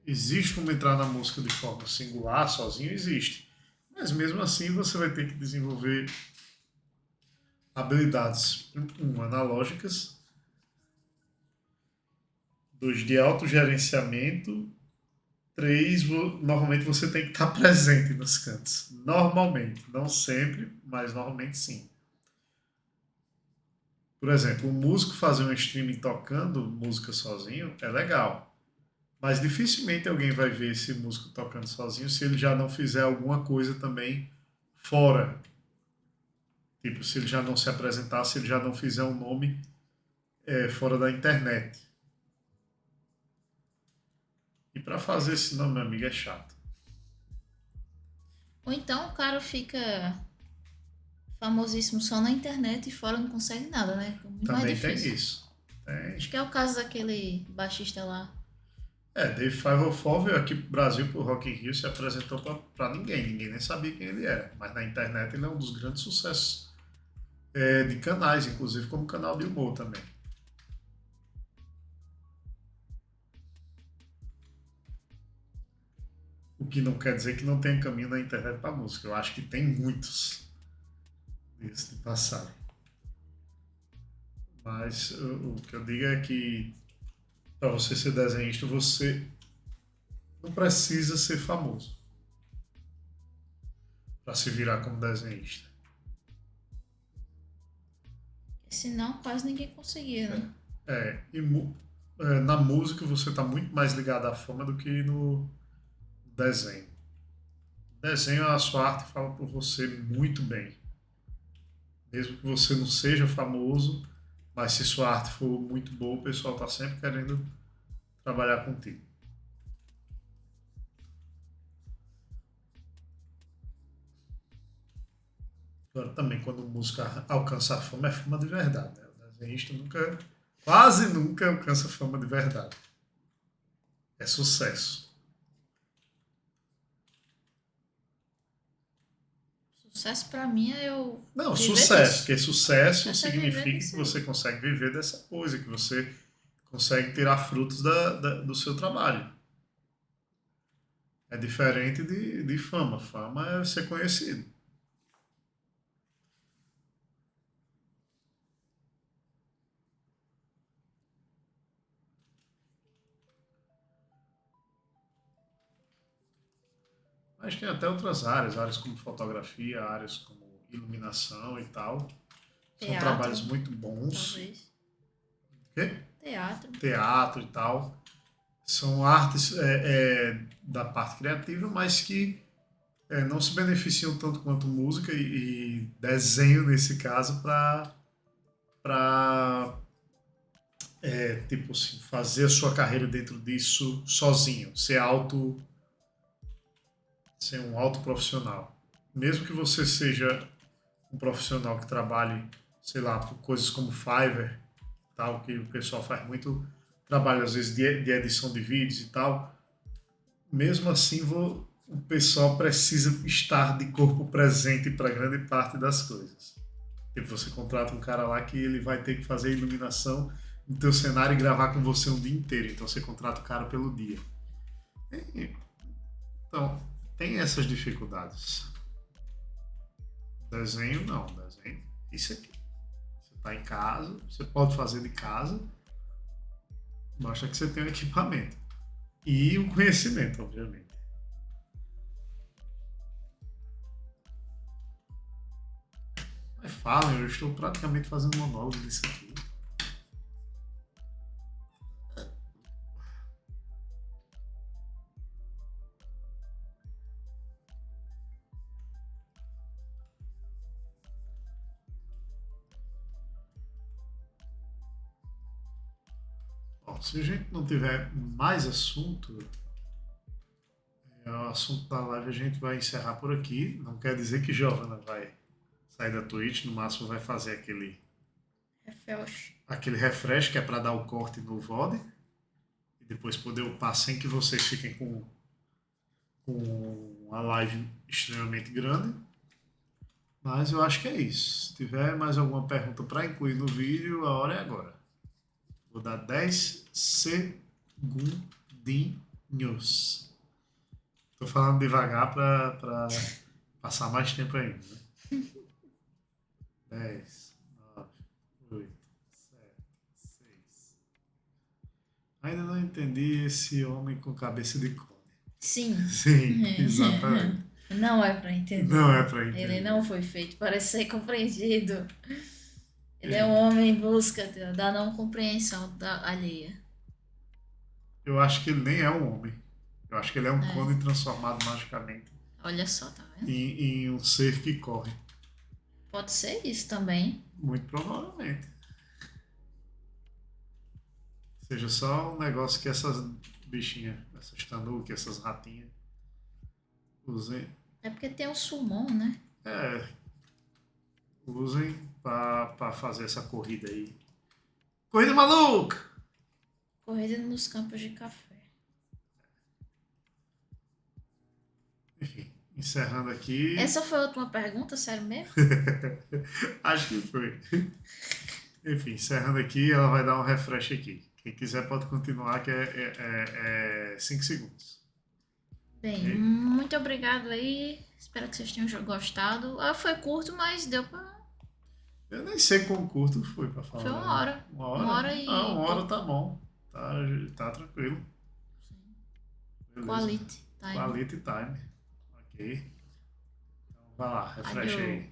Existe como entrar na música de forma singular, sozinho? Existe. Mas mesmo assim você vai ter que desenvolver habilidades, analógicas, dois, de autogerenciamento, três, normalmente você tem que estar presente nos cantos. Normalmente, não sempre, mas normalmente sim. Por exemplo, um músico fazer um streaming tocando música sozinho é legal. Mas dificilmente alguém vai ver esse músico tocando sozinho se ele já não fizer alguma coisa também fora. Tipo, se ele já não se apresentar, se ele já não fizer um nome fora da internet. E para fazer esse nome, meu amigo, é chato. Ou então o cara fica famosíssimo só na internet e fora não consegue nada, né? É muito mais Também tem difícil. isso. Tem. Acho que é o caso daquele baixista lá. Dave 504 veio aqui pro Brasil, pro Rock in Rio, se apresentou pra ninguém. Ninguém nem sabia quem ele era. Mas na internet ele é um dos grandes sucessos de canais, inclusive como canal de humor também. O que não quer dizer que não tem caminho na internet para música. Eu acho que tem muitos disso de passagem. Mas o que eu digo é que para você ser desenhista, você não precisa ser famoso para se virar como desenhista. Senão quase ninguém conseguia, né? Na música você está muito mais ligado à fama do que no desenho. O desenho, a sua arte fala por você muito bem. Mesmo que você não seja famoso, mas se sua arte for muito boa, o pessoal está sempre querendo trabalhar contigo. Agora também, quando o músico alcança a fama, é fama de verdade. Né? O desenhista quase nunca alcança fama de verdade. É sucesso. Sucesso pra mim é eu Não, viver sucesso. disso. Porque sucesso Essa é viver significa que disso aí. você consegue viver dessa coisa, que você consegue tirar frutos do seu trabalho. É diferente de fama. Fama é ser conhecido. Mas tem até outras áreas, áreas como fotografia, áreas como iluminação e tal. São Teatro, trabalhos muito bons. talvez. Quê? Teatro. Teatro e tal. São artes da parte criativa, mas que não se beneficiam tanto quanto música e desenho, nesse caso, para tipo assim, fazer a sua carreira dentro disso sozinho, ser um auto profissional. Mesmo que você seja um profissional que trabalhe, sei lá, por coisas como Fiverr, tal, que o pessoal faz muito trabalho às vezes de edição de vídeos e tal, mesmo assim o pessoal precisa estar de corpo presente para grande parte das coisas. Tipo, você contrata um cara lá que ele vai ter que fazer a iluminação no teu cenário e gravar com você um dia inteiro. Então você contrata o cara pelo dia. Então, tem essas dificuldades. Desenho não, desenho isso aqui. Você está em casa, você pode fazer de casa, basta que você tenha o equipamento. E o conhecimento, obviamente. Mas falem, eu estou praticamente fazendo monólogo disso aqui. Bom, se a gente não tiver mais assunto, o assunto da live a gente vai encerrar por aqui. Não quer dizer que Giovana vai sair da Twitch, no máximo vai fazer aquele refresh que é para dar o corte no VOD e depois poder upar sem que vocês fiquem com a live extremamente grande. Mas eu acho que é isso. Se tiver mais alguma pergunta para incluir no vídeo, a hora é agora. Vou dar 10 segundinhos. Estou falando devagar para passar mais tempo ainda. Né? 10, 9, 8, 7, 6. Ainda não entendi esse homem com cabeça de cone. Sim. Sim, exatamente. Não é para entender. Não é para entender. Ele não foi feito para ser compreendido. Ele é um homem em busca da não compreensão da alheia. Eu acho que ele nem é um homem. Eu acho que ele é um cone transformado magicamente. Olha só, tá vendo? Em um ser que corre. Pode ser isso também. Muito provavelmente. Seja só um negócio que essas bichinhas, essas tanuki, essas ratinhas, usem. É porque tem o summon, né? Usem pra fazer essa corrida aí. Corrida maluca! Corrida nos campos de café. Enfim, encerrando aqui. Essa foi a última pergunta, sério mesmo? Acho que foi. Enfim, encerrando aqui, ela vai dar um refresh aqui. Quem quiser pode continuar, que é 5 segundos. Bem, muito obrigado aí. Espero que vocês tenham gostado. Foi curto, mas deu pra... Eu nem sei quão curto foi pra falar. Foi uma hora. Uma hora? Uma hora e... Não, uma hora tá bom. Tá tranquilo. Beleza. Quality time. Quality time. Ok. Então vai lá, refresh aí.